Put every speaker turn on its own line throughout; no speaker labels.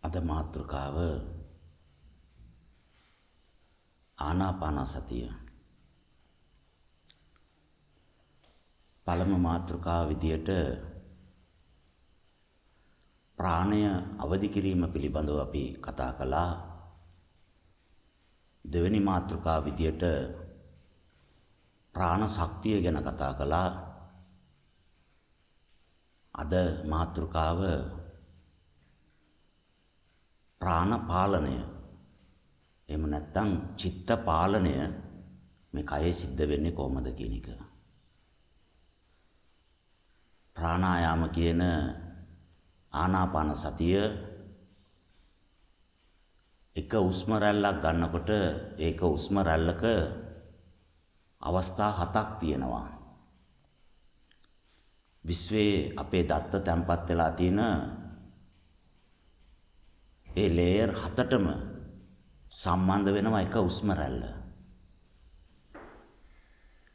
අද මාතෘකාව ආනාපානසතිය. පළමු මාතෘකාව විදියට ප්‍රාණය අවදි කිරීම පිළිබඳව අපි කතා කළා. දෙවෙනි මාතෘකාව විදියට ප්‍රාණ ශක්තිය ගැන කතා කළා. අද මාතෘකාව ප්‍රාණ පාලනය. එහෙම නැත්නම් චිත්ත පාලනය මේ කයේ සිද්ධ වෙන්නේ කොහොමද කියන එක. ප්‍රාණායාම කියන ආනාපාන සතිය එක හුස්ම රැල්ලක් ගන්නකොට ඒක හුස්ම රැල්ලක අවස්ථා 7ක් තියෙනවා. විශ්වයේ අපේ දත්ත තැම්පත් වෙලා තියෙන ඒ ලේයර් 7ටම සම්බන්ධ වෙනවා එක හුස්ම රැල්ල.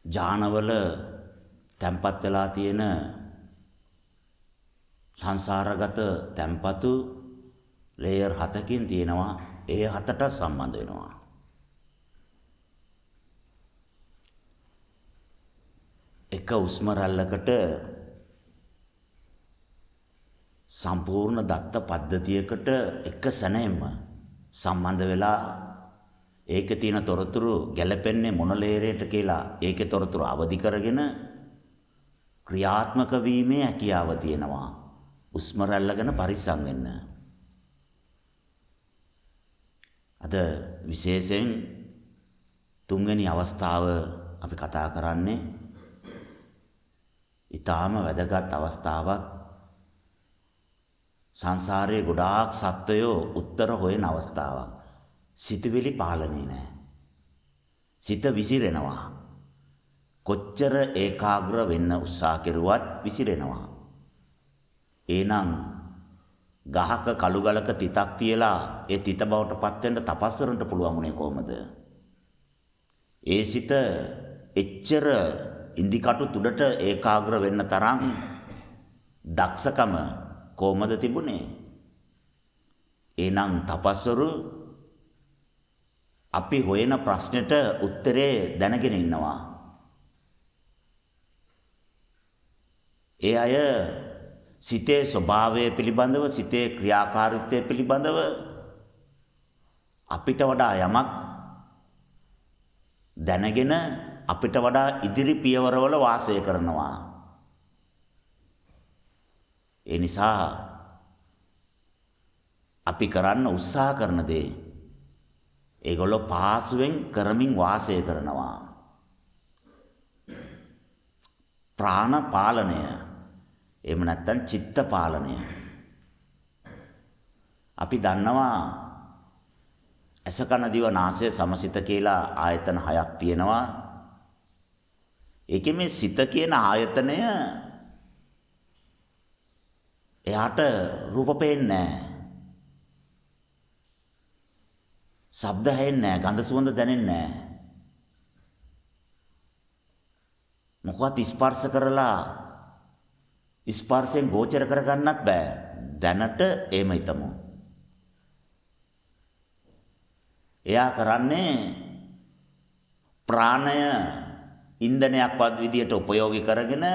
ජානවල තැම්පත් වෙලා තියෙන සංසාරගත තැම්පතු ලේයර් 7කින් තියෙනවා. ඒ 7ට සම්බන්ධ වෙනවා. එක හුස්ම රැල්ලකට සම්පූර්ණ දත්ත පද්ධතියකට එක සැනෙම සම්බන්ධ වෙලා ඒකේ තියෙන තොරතුරු ගැලපෙන්නේ මොන ලේයරයට කියලා ඒකේ තොරතුරු අවදි කරගෙන ක්‍රියාත්මක වීමේ හැකියාව තියෙනවා. හුස්ම රැල්ල ගැන පරිස්සම් වෙන්න. අද විශේෂයෙන් තුන්වෙනි අවස්ථාව අපි කතා කරන්නේ ඊටාම වැදගත් අවස්ථාවක්. සංසාරයේ ගොඩාක් සත්වයෝ උත්තර හොයන අවස්ථාවක්. සිතවිලි පාලනේ නැහැ. සිත විසිරෙනවා. කොච්චර ඒකාග්‍ර වෙන්න උත්සාහ කෙරුවත් විසිරෙනවා. එහෙනම් ගහක කළු ගලක තිතක් තියලා ඒ තිත බවට පත් වෙන්න තපස් කරන්න පුළුවන් උනේ කොහමද? ඒ සිත එච්චර ඉන්දිකටු තුඩට ඒකාග්‍ර වෙන්න තරම් දක්ෂකම කොහමද තිබුණේ? එහෙනම් තපස්වරු අපි හොයන ප්‍රශ්නෙට උත්තරේ දැනගෙන ඉන්නවා. ඒ අය සිතේ ස්වභාවය පිළිබඳව, සිතේ ක්‍රියාකාරීත්වය පිළිබඳව අපිට වඩා යමක් දැනගෙන අපිට වඩා ඉදිරි පියවරවල වාසය කරනවා. ඒ නිසා අපි කරන්න උත්සාහ කරන දේ ඒගොල්ලෝ පාසුවෙන් කරමින් වාසය කරනවා. ප්‍රාණ පාලනය එහෙම නැත්නම් චිත්ත පාලනය. අපි දන්නවා ඇස කන දිව නාසය සමසිත කියලා ආයතන 6ක් තියෙනවා. ඒකේ මේ සිත කියන ආයතනය එයාට රූප පේන්නේ නැහැ. ශබ්ද ඇහෙන්නේ නැහැ, ගන්ධ සුවඳ දැනෙන්නේ නැහැ. මොකවත් ස්පර්ශ කරලා ස්පර්ශයෙන් ගෝචර කරගන්නත් බෑ. දැනට එහෙම හිතමු. එයා කරන්නේ ප්‍රාණය ඉන්ධනයක් වත් විදියට උපයෝගී කරගෙන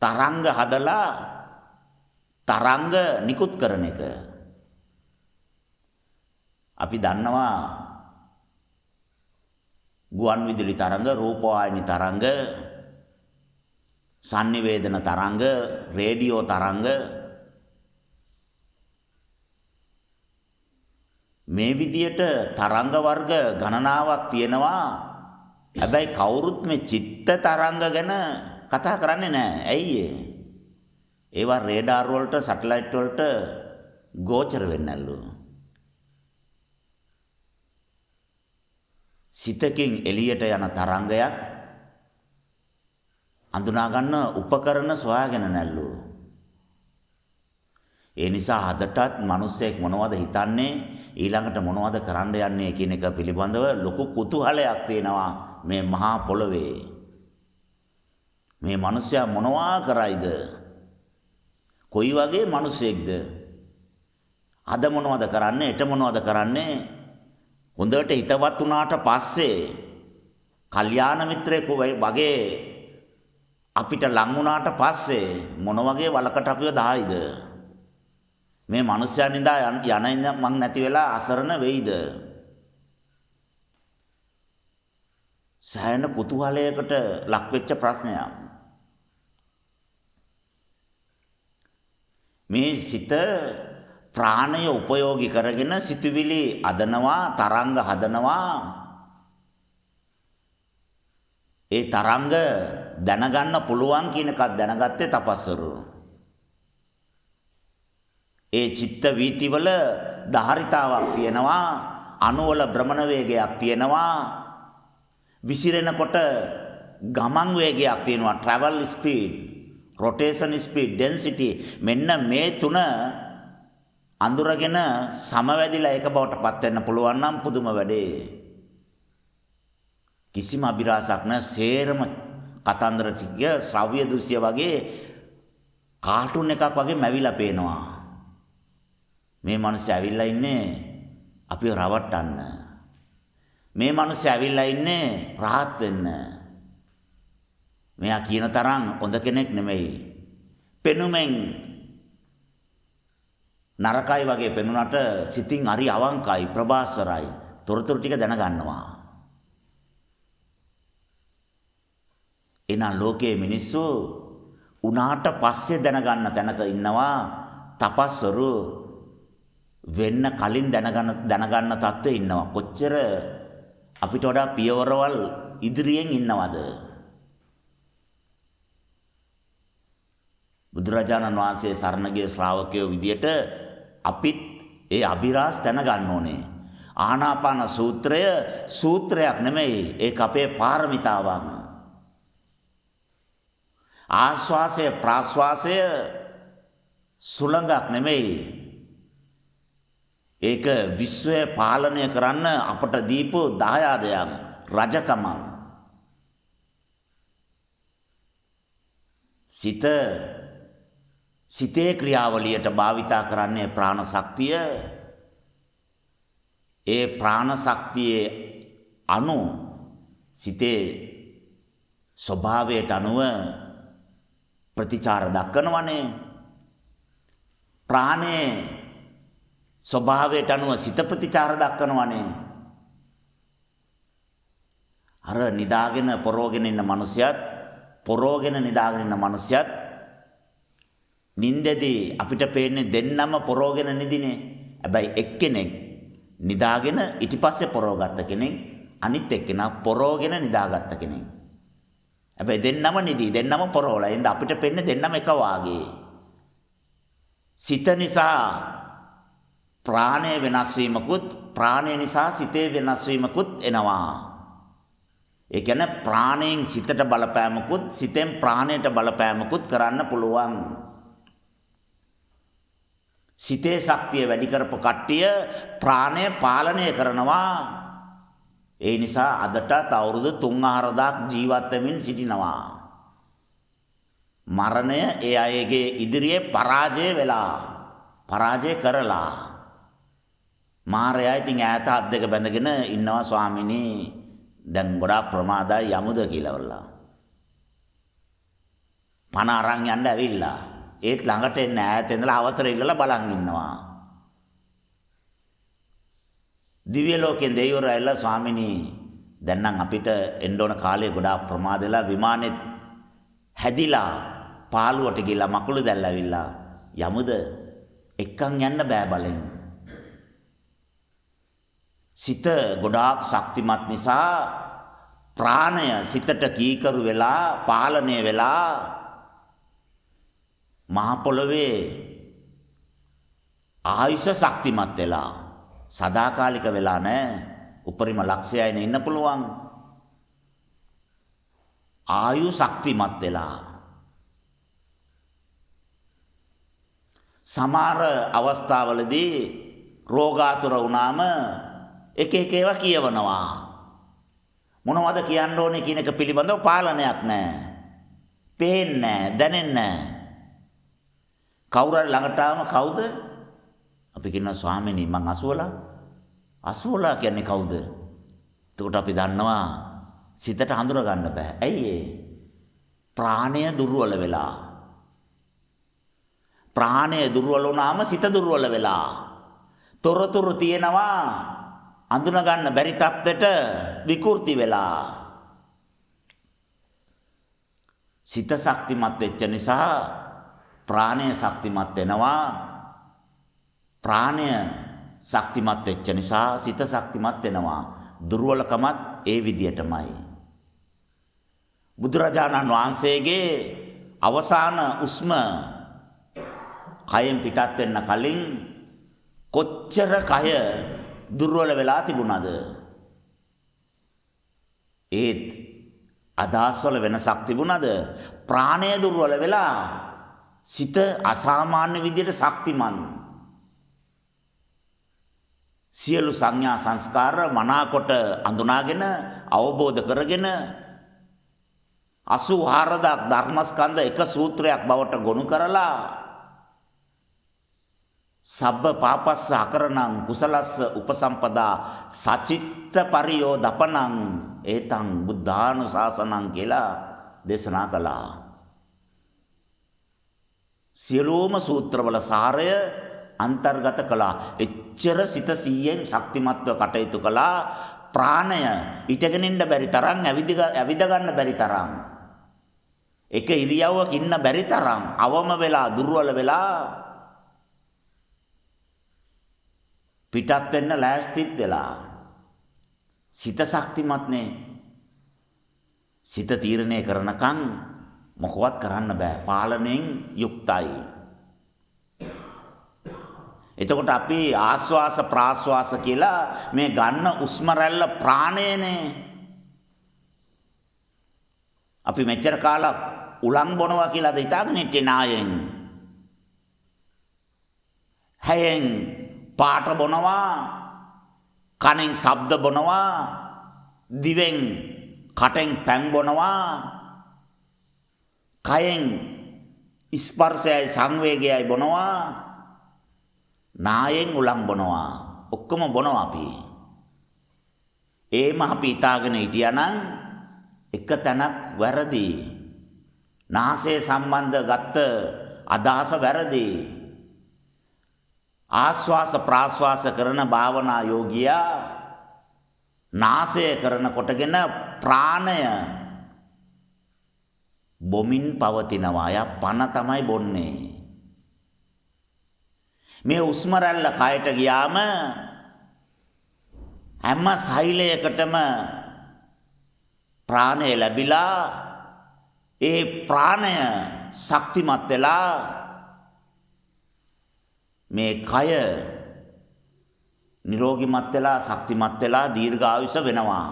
තරංග හදලා තරංග නිකුත් කරන එක. අපි දන්නවා ගුවන් විදුලි තරංග, රූපවාහිනී තරංග, සංනිවේදන තරංග, රේඩියෝ තරංග මේ විදියට තරංග වර්ග ගණනාවක් තියෙනවා. හැබැයි කවුරුත් මේ චිත්ත තරංග ගැන කතා කරන්නේ නැහැ. ඇයි ඒ? ඒවා රේඩාර් වලට, සැටලයිට් වලට ගෝචර වෙන්නේ නැල්ලු. සිතකින් එළියට යන තරංගයක් අඳුනා ගන්න උපකරණ සොයාගෙන නැල්ලු. ඒ නිසා අදටත් මිනිස්සෙක් මොනවද හිතන්නේ, ඊළඟට මොනවද කරන්න යන්නේ කියන එක පිළිබඳව ලොකු කුතුහලයක් තියෙනවා මේ මහා පොළවේ. මේ මිනිස්සයා මොනවා කරයිද? කොයි වගේ මිනිසෙක්ද? අද මොනවද කරන්නේ? හෙට මොනවද කරන්නේ? හොඳට හිතවත් වුණාට පස්සේ කල්යාණ මිත්‍රයෙකු වගේ අපිට ලං වුණාට පස්සේ මොන වගේ වලකට අපිව දායිද? මේ මිනිස්යා නිදා යන මං නැති වෙලා අසරණ වෙයිද? සෑහෙන කුතුහලයකට ලක් වෙච්ච ප්‍රශ්නයක්. මේ සිත ප්‍රාණය උපයෝගී කරගෙන සිතුවිලි අදනවා, තරංග හදනවා. ඒ තරංග දැනගන්න පුළුවන් කියන එකක් දැනගත්තේ තපස්වරු. ඒ චිත්ත වීතිවල ධාරිතාවක් තියෙනවා, අණුවල භ්‍රමණ වේගයක් තියෙනවා, විසිරෙනකොට ගමන් වේගයක් තියෙනවා, travel speed, rotation speed, density. මෙන්න මේ තුන අඳුරගෙන සමවැදිලා එක බවට පත් වෙන්න පුළුවන් නම් පුදුම වැඩේ. කිසිම අභිරහසක් නැ, සේරම කතන්දර ටික ශ්‍රව්‍ය දෘශ්‍ය වගේ කාටුන් එකක් වගේ මැවිලා පේනවා. මේ මිනිස්සු ඇවිල්ලා ඉන්නේ අපිව රවට්ටන්න. මේ මිනිස්සු ඇවිල්ලා ඉන්නේ රහත් වෙන්න. මෙයා කියන තරම් හොඳ කෙනෙක් නෙමෙයි. පෙනුමෙන් නරකයි වගේ පෙනුනට සිතින් හරි අවංකයි, ප්‍රභාස්වරයි. තොරතුරු ටික දැනගන්නවා. එනා ලෝකයේ මිනිස්සු උනාට පස්සේ දැනගන්න තැනක ඉන්නවා. තපස්වරු වෙන්න කලින් දැනගන්න තත්ත්වෙ ඉන්නවා. කොච්චර අපිට වඩා පියවරවල් ඉදිරියෙන් ඉන්නවද? බුදුරජාණන් වහන්සේ සරණ ගිය ශ්‍රාවකයෝ විදියට අපිත් ඒ අභිරහස් දැනගන්න ඕනේ. ආනාපාන සූත්‍රය සූත්‍රයක් නෙමෙයි, ඒක අපේ පාරමිතාවක්. ආශ්වාසය ප්‍රාශ්වාසය සුළඟක් නෙමෙයි, ඒක විශ්වය පාලනය කරන්න අපට දීපු දායාදයක්, රජකමක්. සිතේ ක්‍රියාවලියට භාවිතා කරන්නේ ප්‍රාණ ශක්තිය. ඒ ප්‍රාණ ශක්තියේ අණු සිතේ ස්වභාවයට අනුව ප්‍රතිචාර දක්වනවනේ. ප්‍රාණයේ ස්වභාවයට අනුව සිත ප්‍රතිචාර දක්වනවනේ. අර නිදාගෙන පොරෝගෙන ඉන්න මිනිසයත්, පොරෝගෙන නිදාගෙන ඉන්න මිනිසයත් නින්දේදී අපිට පේන්නේ දෙන්නම පොරෝගෙන නිදිනේ. හැබැයි එක්කෙනෙක් නිදාගෙන ඊට පස්සේ පොරෝගත්ත කෙනෙක්, අනිත් එක්කෙනා පොරෝගෙන නිදාගත්ත කෙනෙක්. හැබැයි දෙන්නම නිදි, දෙන්නම පොරෝලා. එහෙනම් අපිට පේන්නේ දෙන්නම එක වාගේ. සිත නිසා ප්‍රාණය වෙනස් වීමකුත්, ප්‍රාණය නිසා සිතේ වෙනස් වීමකුත් එනවා. ඒ කියන්නේ ප්‍රාණයෙන් සිතට බලපෑමකුත්, සිතෙන් ප්‍රාණයට බලපෑමකුත් කරන්න පුළුවන්. සිතේ ශක්තිය වැඩි කරපු කට්ටිය ප්‍රාණය පාලනය කරනවා. ඒ නිසා අදටත් අවුරුදු 3-4000ක් ජීවත් වෙමින් සිටිනවා. මරණය ඒ අයගේ ඉදිරියේ පරාජය කරලා. මාරයා ඉතින් ඈත අත් දෙක බැඳගෙන ඉන්නවා, ස්වාමිනී දැන් ගොඩාක් ප්‍රමාදයි, යමුද කියලා වල්ලා. පණ අරන් යන්න ඇවිල්ලා. ඒත් ළඟට එන්න ඈත ඉඳලා අවසර ඉල්ලලා බලන් ඉන්නවා. දිව්‍ය ලෝකෙන් දෙවිවරු ඇවිල්ලා, ස්වාමිනී දැන් නම් අපිට එන්න ඕන කාලේ ගොඩාක් ප්‍රමාද වෙලා, විමානෙත් හැදිලා පාළුවට ගිහලා මකුළු දැල්ලා ඇවිල්ලා, යමුද? එක්කන් යන්න බෑ බලෙන්. සිත ගොඩාක් ශක්තිමත් නිසා ප්‍රාණය සිතට කීකරු වෙලා, පාලනය වෙලා මහ පොළවේ ආයුෂ ශක්තිමත් වෙලා, සදාකාලික වෙලා නැහැ. උපරිම ලක්ෂයයිනේ ඉන්න පුළුවන්. ආයු ශක්තිමත් වෙලා. සමහර අවස්ථාවලදී රෝගාතුර වුණාම එක ඒවා කියවනවා. මොනවද කියන්න ඕනේ කියන එක පිළිබඳව පාලනයක් නැහැ. පේන්නේ නැහැ, දැනෙන්නේ නැහැ. කවුරු හරි ළඟට ආවම කවුද? අපි කියනවා ස්වාමීනි මං අසුවලා. අසුවලා කියන්නේ කවුද? එතකොට අපි දන්නවා සිතට හඳුනා ගන්න බෑ. ඇයි ඒ? ප්‍රාණය දුර්වල වෙලා. ප්‍රාණය දුර්වල වුණාම සිත දුර්වල වෙලා. තොරතුරු තියෙනවා අඳුන ගන්න බැරි තත්ත්වයට විකෘති වෙලා. සිත ශක්තිමත් වෙච්ච නිසා ප්‍රාණය ශක්තිමත් වෙනවා. ප්‍රාණය ශක්තිමත් වෙච්ච නිසා සිත ශක්තිමත් වෙනවා. දුර්වලකමත් ඒ විදියටමයි. බුදුරජාණන් වහන්සේගේ අවසාන උස්ම කයෙන් පිටත් වෙන්න කලින් කොච්චර කය දුර්වල වෙලා තිබුණාද? ඒත් අදහස්වල වෙනසක් තිබුණාද? ප්‍රාණය දුර්වල වෙලා සිත අසාමාන්‍ය විදියට ශක්තිමත්. සියලු සංඥා සංස්කාර මනාකොට අඳුනාගෙන අවබෝධ කරගෙන 84000 ධර්මස්කන්ධ එක සූත්‍රයක් බවට ගොනු කරලා සබ්බ පාපස්ස අකරණං කුසලස්ස උපසම්පදා සචිත්ත පරියෝ දපනං ඒතං බුද්ධානුශාසනං කියලා දේශනා කළා. සියලුම සූත්‍රවල සාරය අන්තර්ගත කළා. එච්චර සිත සිහියෙන් ශක්තිමත්ව කටයුතු කළා. ප්‍රාණය ඉටගෙන ඉන්න බැරි තරම් ඇවිද ගන්න බැරි තරම් එක ඉරියව්වක ඉන්න බැරි තරම් අවම වෙලා දුර්වල වෙලා පිටත් වෙන්න ලෑස්තිත් වෙලා. සිත ශක්තිමත්නේ. සිත තීරණය කරනකම් මොකවත් කරන්න බෑ. පාලනයෙන් යුක්තයි. එතකොට අපි ආස්වාස ප්‍රාස්වාස කියලා මේ ගන්න උස්ම රැල්ල ප්‍රාණයනේ. අපි මෙච්චර කාලක් උලන් බොනවා කියලාද හිතාගෙන හිටියේ නායෙන්. හැයෙන් පාට බොනවා, කනෙන් ශබ්ද බොනවා, දිවෙන් කටෙන් පැන් බොනවා, කයෙන් ස්පර්ශයයි සංවේගයයි බොනවා, නායෙන් උලන් බොනවා. ඔක්කොම බොනවා අපි. ඒම අපි හිතාගෙන හිටියානම් එක තැනක් වැරදි. නාසය සම්බන්ධ ගත්ත අදහස වැරදි. ආස්වාස ප්‍රාස්වාස කරන භාවනා යෝගියා නාසය කරන කොටගෙන ප්‍රාණය බොමින් පවතිනවා. යා පන තමයි බොන්නේ. මේ උස්ම රැල්ල කයට ගියාම හැම සෛලයකටම ප්‍රාණය ලැබිලා ඒ ප්‍රාණය ශක්තිමත් වෙලා මේ කය නිරෝගිමත් වෙලා ශක්තිමත් වෙලා දීර්ඝායුෂ වෙනවා.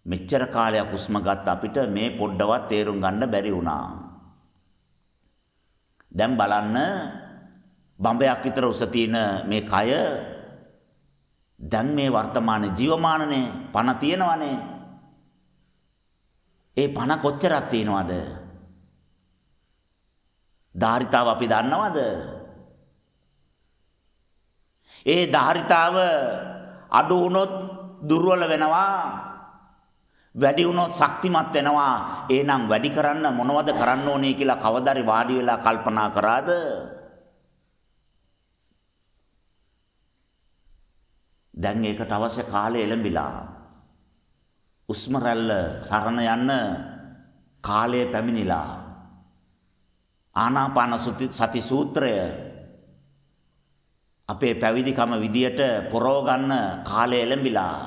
මෙච්චර කාලයක් උස්ම ගත්ත අපිට මේ පොඩ්ඩවත් තේරුම් ගන්න බැරි වුණා. දැන් බලන්න බඹයක් විතර උස තියෙන මේ කය දැන් මේ වර්තමාන ජීවමානනේ පණ තියෙනවනේ. ඒ පණ කොච්චරක් තියෙනවද? ධාරිතාව අපි දන්නවද? ඒ ධාරිතාව අඩු වුණොත් දුර්වල වෙනවා, වැඩි වුණොත් ශක්තිමත් වෙනවා. එහෙනම් වැඩි කරන්න මොනවද කරන්න ඕනේ කියලා කවදාරි වාඩි වෙලා කල්පනා කරාද? දැන් ඒකට අවශ්‍ය කාලය එළඹිලා. උස්ම රැල්ල සරණ යන්න කාලය පැමිණිලා. ආනාපාන සති සූත්‍රය අපේ පැවිදිකම විදියට පොරව ගන්න කාලය එළඹිලා.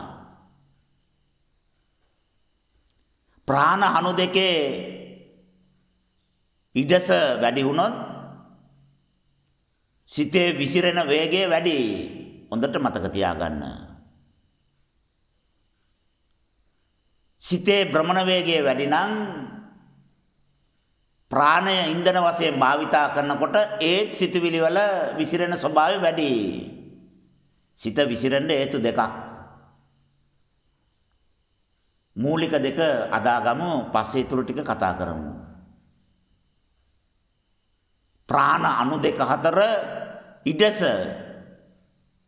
ප්‍රාණ අණු දෙකේ ඉඩස වැඩි වුණොත් සිතේ විසිරෙන වේගය වැඩි. හොඳට මතක තියාගන්න. සිතේ භ්‍රමණ වේගය වැඩි නම් ප්‍රාණය ඉන්ධන වශයෙන් භාවිතා කරනකොට ඒත් සිතුවිලි වල විසිරෙන ස්වභාවය වැඩි. සිත විසිරෙන්න හේතු දෙකක්. මූලික දෙක අදාගමු, පස්සේ ඊටු ටික කතා කරමු. ප්‍රාණ අණු දෙක අතර ඉඩස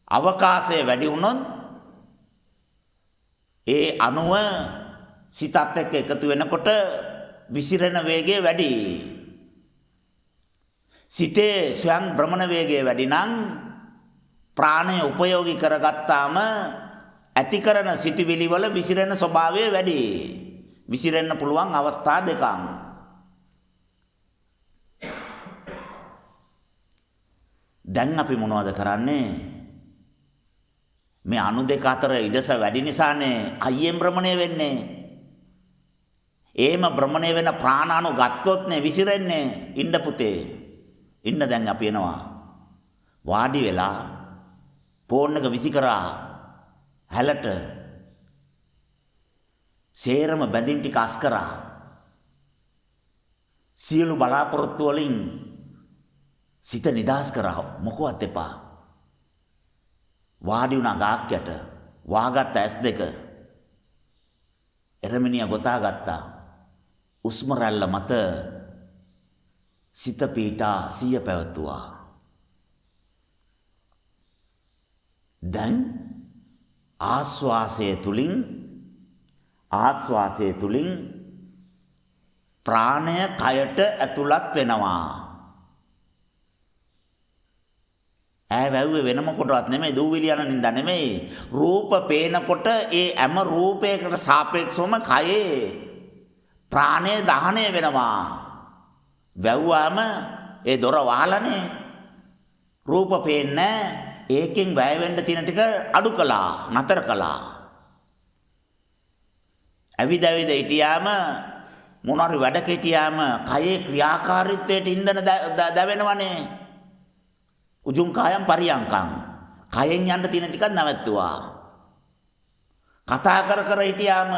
අවකාශය වැඩි වුණොත් ඒ අණුව සිතත් එක්ක එකතු වෙනකොට විසිරෙන වේගය වැඩි. සිතේ ස්වයං භ්‍රමණ වේගය වැඩි නම් ප්‍රාණය උපයෝගී කරගත්තාම ඇති කරන සිතිවිලි වල විසිරෙන ස්වභාවය වැඩි. විසිරෙන්න පුළුවන් අවස්ථා දෙකක්. දැන් අපි මොනවද කරන්නේ? මේ අණු දෙක අතර ඉඩස වැඩි නිසානේ අයියෙන් භ්‍රමණය වෙන්නේ. එහෙම භ්‍රමණය වෙන ප්‍රාණ අණු ගත්තොත්නේ විසිරෙන්නේ. ඉන්න පුතේ. ඉන්න දැන් අපි එනවා. වාඩි වෙලා ෆෝන් එක විසි කරා හැලට සේරම බැඳින් ටික අස් කරා. සියලු බලාපොරොත්තු වලින් සිත නිදාස් කරා. මොකවත් එපා. වාඩි වුණා ගාක් යට. වාගත්ත ඇස් දෙක. එරමිනිය ගොතා ගත්තා. උස්ම රැල්ල මත සිත පීඨා සිය පැවතුවා. දැන් ආස්වාසය තුලින් ප්‍රාණය කයට ඇතුළත් වෙනවා. ඈ වැව්වේ වෙන මොකටවත් නෙමෙයි, දූවිලි යන නින්දා නෙමෙයි. රූප පේනකොට ඒ හැම රූපයකට සාපේක්ෂවම කයේ ප්‍රාණය දහණය වෙනවා. වැව්වාම ඒ දොර වහලානේ. රූප පේන්නේ ඒකෙන් වැය වෙන්න තියෙන ටික අඩු කළා, නතර කළා. ඇවිද හිටියාම මොනවාරි වැඩක හිටියාම කයේ ක්‍රියාකාරීත්වයට ඉන්ධන දැවෙනවනේ. උජුං කායම් පරියංකම්. කයෙන් යන්න තියෙන ටිකක් නැවැත්තුවා. කතා කර හිටියාම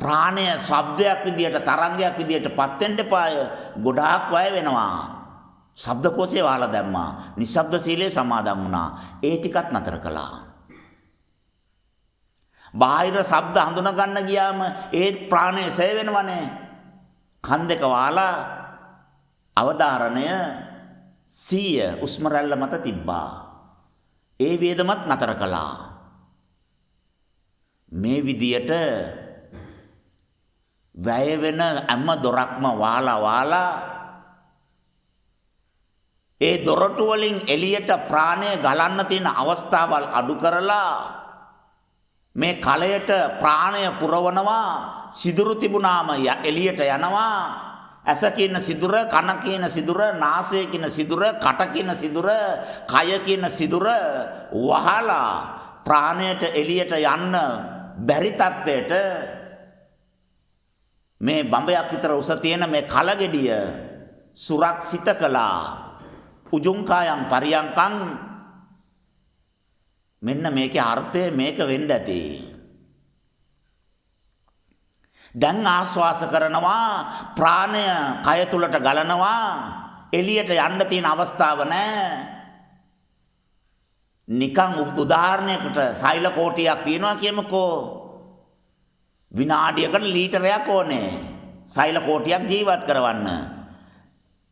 ප්‍රාණය ශබ්දයක් විදියට තරංගයක් විදියට පත් වෙන්න එපාය. ගොඩාක් වැය වෙනවා. ශබ්දකෝෂේ වහලා දැම්මා. නිශ්ශබ්ද සීලය සමාදන් වුණා. ඒ ටිකත් නතර කළා. බාහිර ශබ්ද හඳුනා ගන්න ගියාම ඒත් ප්‍රාණය සය වෙනවනේ. කන් දෙක වහලා අවධාරණය සිය උස්ම රැල්ල මත තිබ්බා. ඒ වේදමත් නතර කළා. මේ විදියට වැය වෙන හැම දොරක්ම වහලා ඒ දොරටු වලින් එළියට ප්‍රාණය ගලන්න තියෙන අවස්ථාවල් අඩු කරලා මේ කලයට ප්‍රාණය පුරවනවා. සිදුරු තිබුණාම එළියට යනවා. ඇස කියන සිදුර, කන කියන සිදුර, නාසය කියන සිදුර, කට කියන සිදුර, කය කියන සිදුර වහලා ප්‍රාණයට එළියට යන්න බැරි තත්ත්වයට මේ බඹයක් විතර උස තියෙන මේ කලගෙඩිය සුරක්ෂිත කළා. උජුං කායම් පරියංකම්. මෙන්න මේකේ අර්ථය මේක වෙන්න ඇති. දැන් ආස්වාස කරනවා ප්‍රාණය කය තුලට ගලනවා. එළියට යන්න තියෙන අවස්ථාව නැහැ. නිකන් උදාහරණයකට සෛල කෝටියක් තියනවා කියමුකෝ. විනාඩියකට ලීටරයක් ඕනේ සෛල කෝටියක් ජීවත් කරවන්න.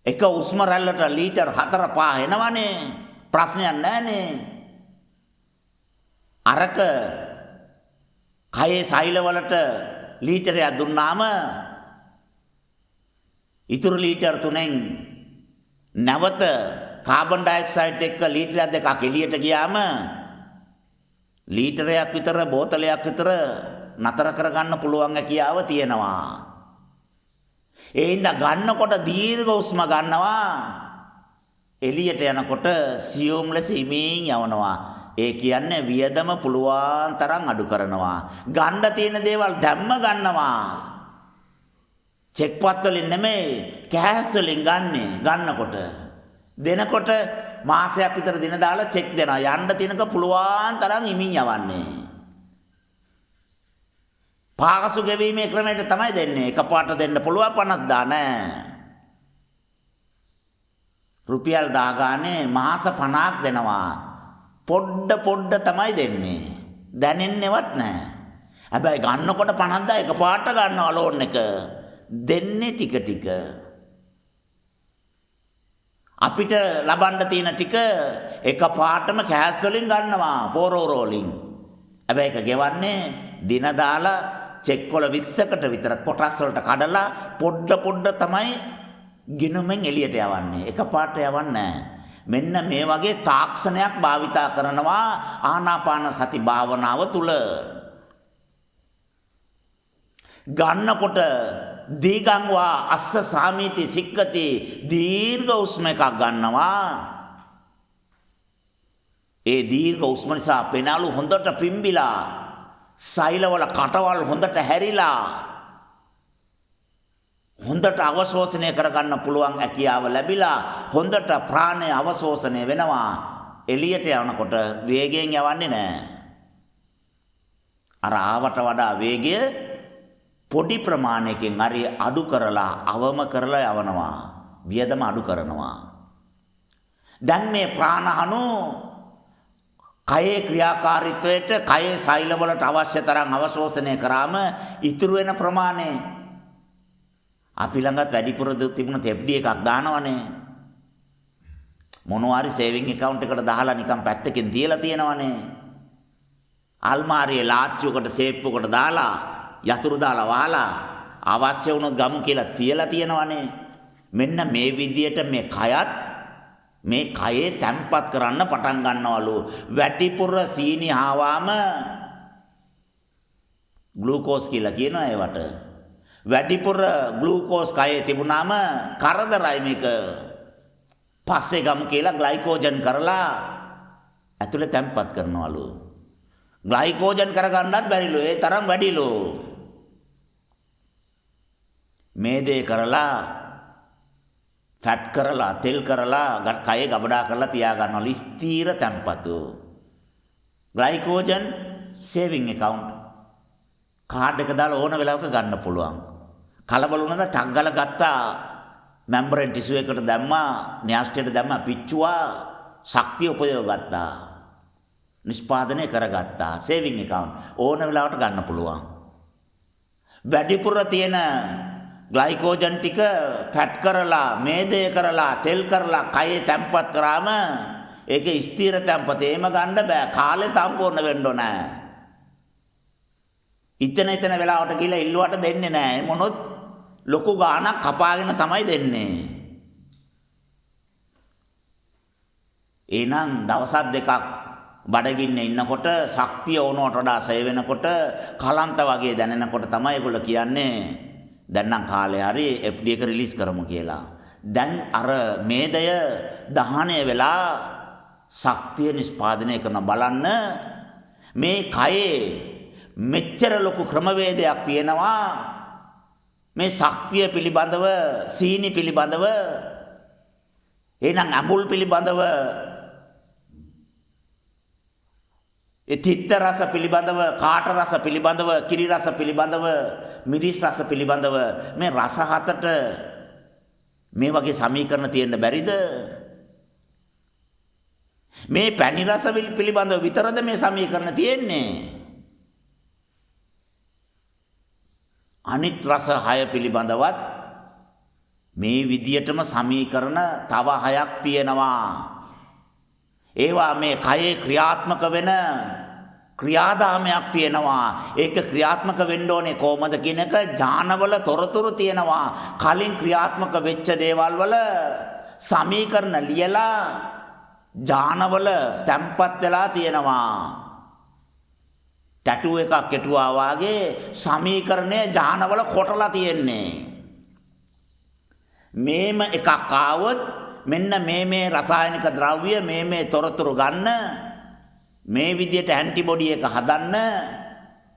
එක උස්ම රැල්ලට ලීටර් 4-5 එනවනේ. ප්‍රශ්නයක් නැහනේ. අරක කයේ සෛල වලට ලීටරයක් දුන්නාම ඉතුරු ලීටර් 3න් නැවත කාබන් ඩයොක්සයිඩ් එක්ක ලීටරයක් දෙකක් එළියට ගියාම ලීටරයක් විතර බෝතලයක් විතර නතර කරගන්න පුළුවන් හැකියාව තියෙනවා. ඒ හින්දා ගන්නකොට දීර්ඝ උස්ම ගන්නවා. එළියට යනකොට සියුම් ලෙස හිමින් යවනවා. ඒ කියන්නේ වියදම පුළුවන් තරම් අඩු කරනවා. ගන්න තියෙන දේවල් දැම්ම ගන්නවා. චෙක්පත් වලින් නෙමෙයි කෑස් වලින් ගන්නකොට. දෙනකොට මාසයක් විතර දින දාලා චෙක් දෙනවා. යන්න තියෙනක පුළුවන් තරම් හිමින් යවන්නේ. පාසු ගෙවීමේ ක්‍රමයට තමයි දෙන්නේ. එකපාරට දෙන්න පුළුවන් 50 නෑ. රුපියල් 10 ගානේ මාස 50ක් දෙනවා. පොඩ්ඩ තමයි දෙන්නේ. දැනෙන්නේවත් නෑ. හැබැයි ගන්නකොට 50 එකපාරට ගන්නවා ලෝන් එක. දෙන්නේ ටික. අපිට ලබන්න තියෙන ටික එකපාරටම කෑස් වලින් ගන්නවා පෝරෝරෝ වලින්. හැබැයි ඒක ගෙවන්නේ දින දාලා චෙක් වල 20කට විතර කොටස් වලට කඩලා පොඩ තමයි ගිනුමෙන් එළියට යවන්නේ. එකපාරට යවන්නේ නැහැ. මෙන්න මේ වගේ තාක්ෂණයක් භාවිතා කරනවා ආනාපාන සති භාවනාව තුල. ගන්නකොට දීගංවා අස්ස සාමීති සික්කති දීර්ඝ උස්ම එකක් ගන්නවා. ඒ දීර්ඝ උස්ම නිසා පෙනාලු හොඳට පිම්බිලා සෛලවල කටවල් හොඳට හැරිලා හොඳට අවශෝෂණය කරගන්න පුළුවන් හැකියාව ලැබිලා හොඳට ප්‍රාණය අවශෝෂණය වෙනවා. එළියට යනකොට වේගයෙන් යවන්නේ නැහැ. අර ආවට වඩා වේගය පොඩි ප්‍රමාණයකින් හරි අඩු කරලා අවම කරලා යවනවා. වියදම අඩු කරනවා. දැන් මේ ප්‍රාණහනු කයේ ක්‍රියාකාරීත්වයට කයේ සෛලවලට අවශ්‍ය තරම් අවශෝෂණය කරාම ඉතුරු වෙන ප්‍රමාණය අපි ළඟත් වැඩිපුර තිබුණ FD එකක් දානවනේ. මොනවාරි සේවිං account එකට දාලා නිකන් පැත්තකින් තියලා තියෙනවනේ. අල්මාරියේ ලාච්චුවකට සේප්පුවකට දාලා යතුරු දාලා වහලා අවශ්‍ය වුණොත් ගමු කියලා තියලා තියෙනවනේ. මෙන්න මේ විදියට මේ කයත් මේ කයේ තැම්පත් කරන්න පටන් ගන්නවලු. වැඩිපුර සීනි ආවම ග්ලූකෝස් කියලා කියනවා ඒවට. වැඩිපුර ග්ලූකෝස් කයේ තිබුණාම කරදරයි මේක. පස්සේ ගමු කියලා ග්ලයිකෝජන් කරලා ඇතුලේ තැම්පත් කරනවලු. ග්ලයිකෝජන් කරගන්නත් බැරිලු. ඒ තරම් වැඩිලු. මේ දේ කරලා ෆැට් කරලා තෙල් කරලා කයේ ගබඩා කරලා තියා ගන්නවලු. ස්ථීර තැම්පතු. ග්ලයිකෝජන් සේවිං account කාඩ් එක දාලා ඕන වෙලාවක ගන්න පුළුවන්. කලබල වුණාද ටක් ගාලා ගත්තා මෙම්බරේන් ටිෂු එකකට දැම්මා න්‍යාස්ටියට දැම්මා පිච්චුවා ශක්තිය උපයෝග ගත්තා නිෂ්පාදනය කරගත්තා. සේවිං account ඕන වෙලාවට ගන්න පුළුවන්. වැඩිපුර තියෙන ග්ලයිකෝජන් ටික ෆැට් කරලා මේදය කරලා තෙල් කරලා කයේ තැම්පත් කරාම ඒකේ ස්ථිර තැම්පත එහෙම ගන්න බෑ. කාලේ සම්පූර්ණ වෙන්න ඕන. ඉතන වෙලාවට ගිහලා ඉල්ලුවට දෙන්නේ නැහැ. මොනොත් ලොකු ගාණක් කපාගෙන තමයි දෙන්නේ. එහෙනම් දවස් දෙකක් බඩගින්නේ ඉන්නකොට ශක්තිය ඕනවට වඩා සය වෙනකොට කලන්ත වගේ දැනෙනකොට තමයි ඒගොල්ලෝ කියන්නේ දැන් නම් කාලේ හරි FD එක රිලීස් කරමු කියලා. දැන් අර මේදය දහණය වෙලා ශක්තිය නිෂ්පාදනය කරන බලන්න මේ කයේ මෙච්චර ලොකු ක්‍රමවේදයක් තියෙනවා. මේ ශක්තිය පිළිබඳව සීනි පිළිබඳව එහෙනම් අඹුල් පිළිබඳව තිත්ත රස පිළිබඳව කාට රස පිළිබඳව කිරි රස පිළිබඳව මිරිස් රස පිළිබඳව මේ රස හතට මේ වගේ සමීකරණ තියෙන්න බැරිද? මේ පැණි රස පිළිබඳව විතරද මේ සමීකරණ තියෙන්නේ? අනිත් රස 6 පිළිබඳවත් මේ විදියටම සමීකරණ තව 6ක් තියෙනවා. ඒවා මේ කයේ ක්‍රියාත්මක වෙන ක්‍රියාදාමයක් තියෙනවා. ඒක ක්‍රියාත්මක වෙන්න ඕනේ කොහොමද කියන එක ඥානවල තොරතුරු තියෙනවා. කලින් ක්‍රියාත්මක වෙච්ච දේවල් වල සමීකරණ ලියලා ඥානවල තැම්පත් වෙලා තියෙනවා. ටැටු එකක් කෙටුවා වාගේ සමීකරණය ඥානවල කොටලා තියෙන්නේ. මේම එකක් ආවොත් මෙන්න මේ රසායනික ද්‍රව්‍ය මේ තොරතුරු ගන්න මේ විදියට ඇන්ටිබොඩි එක හදන්න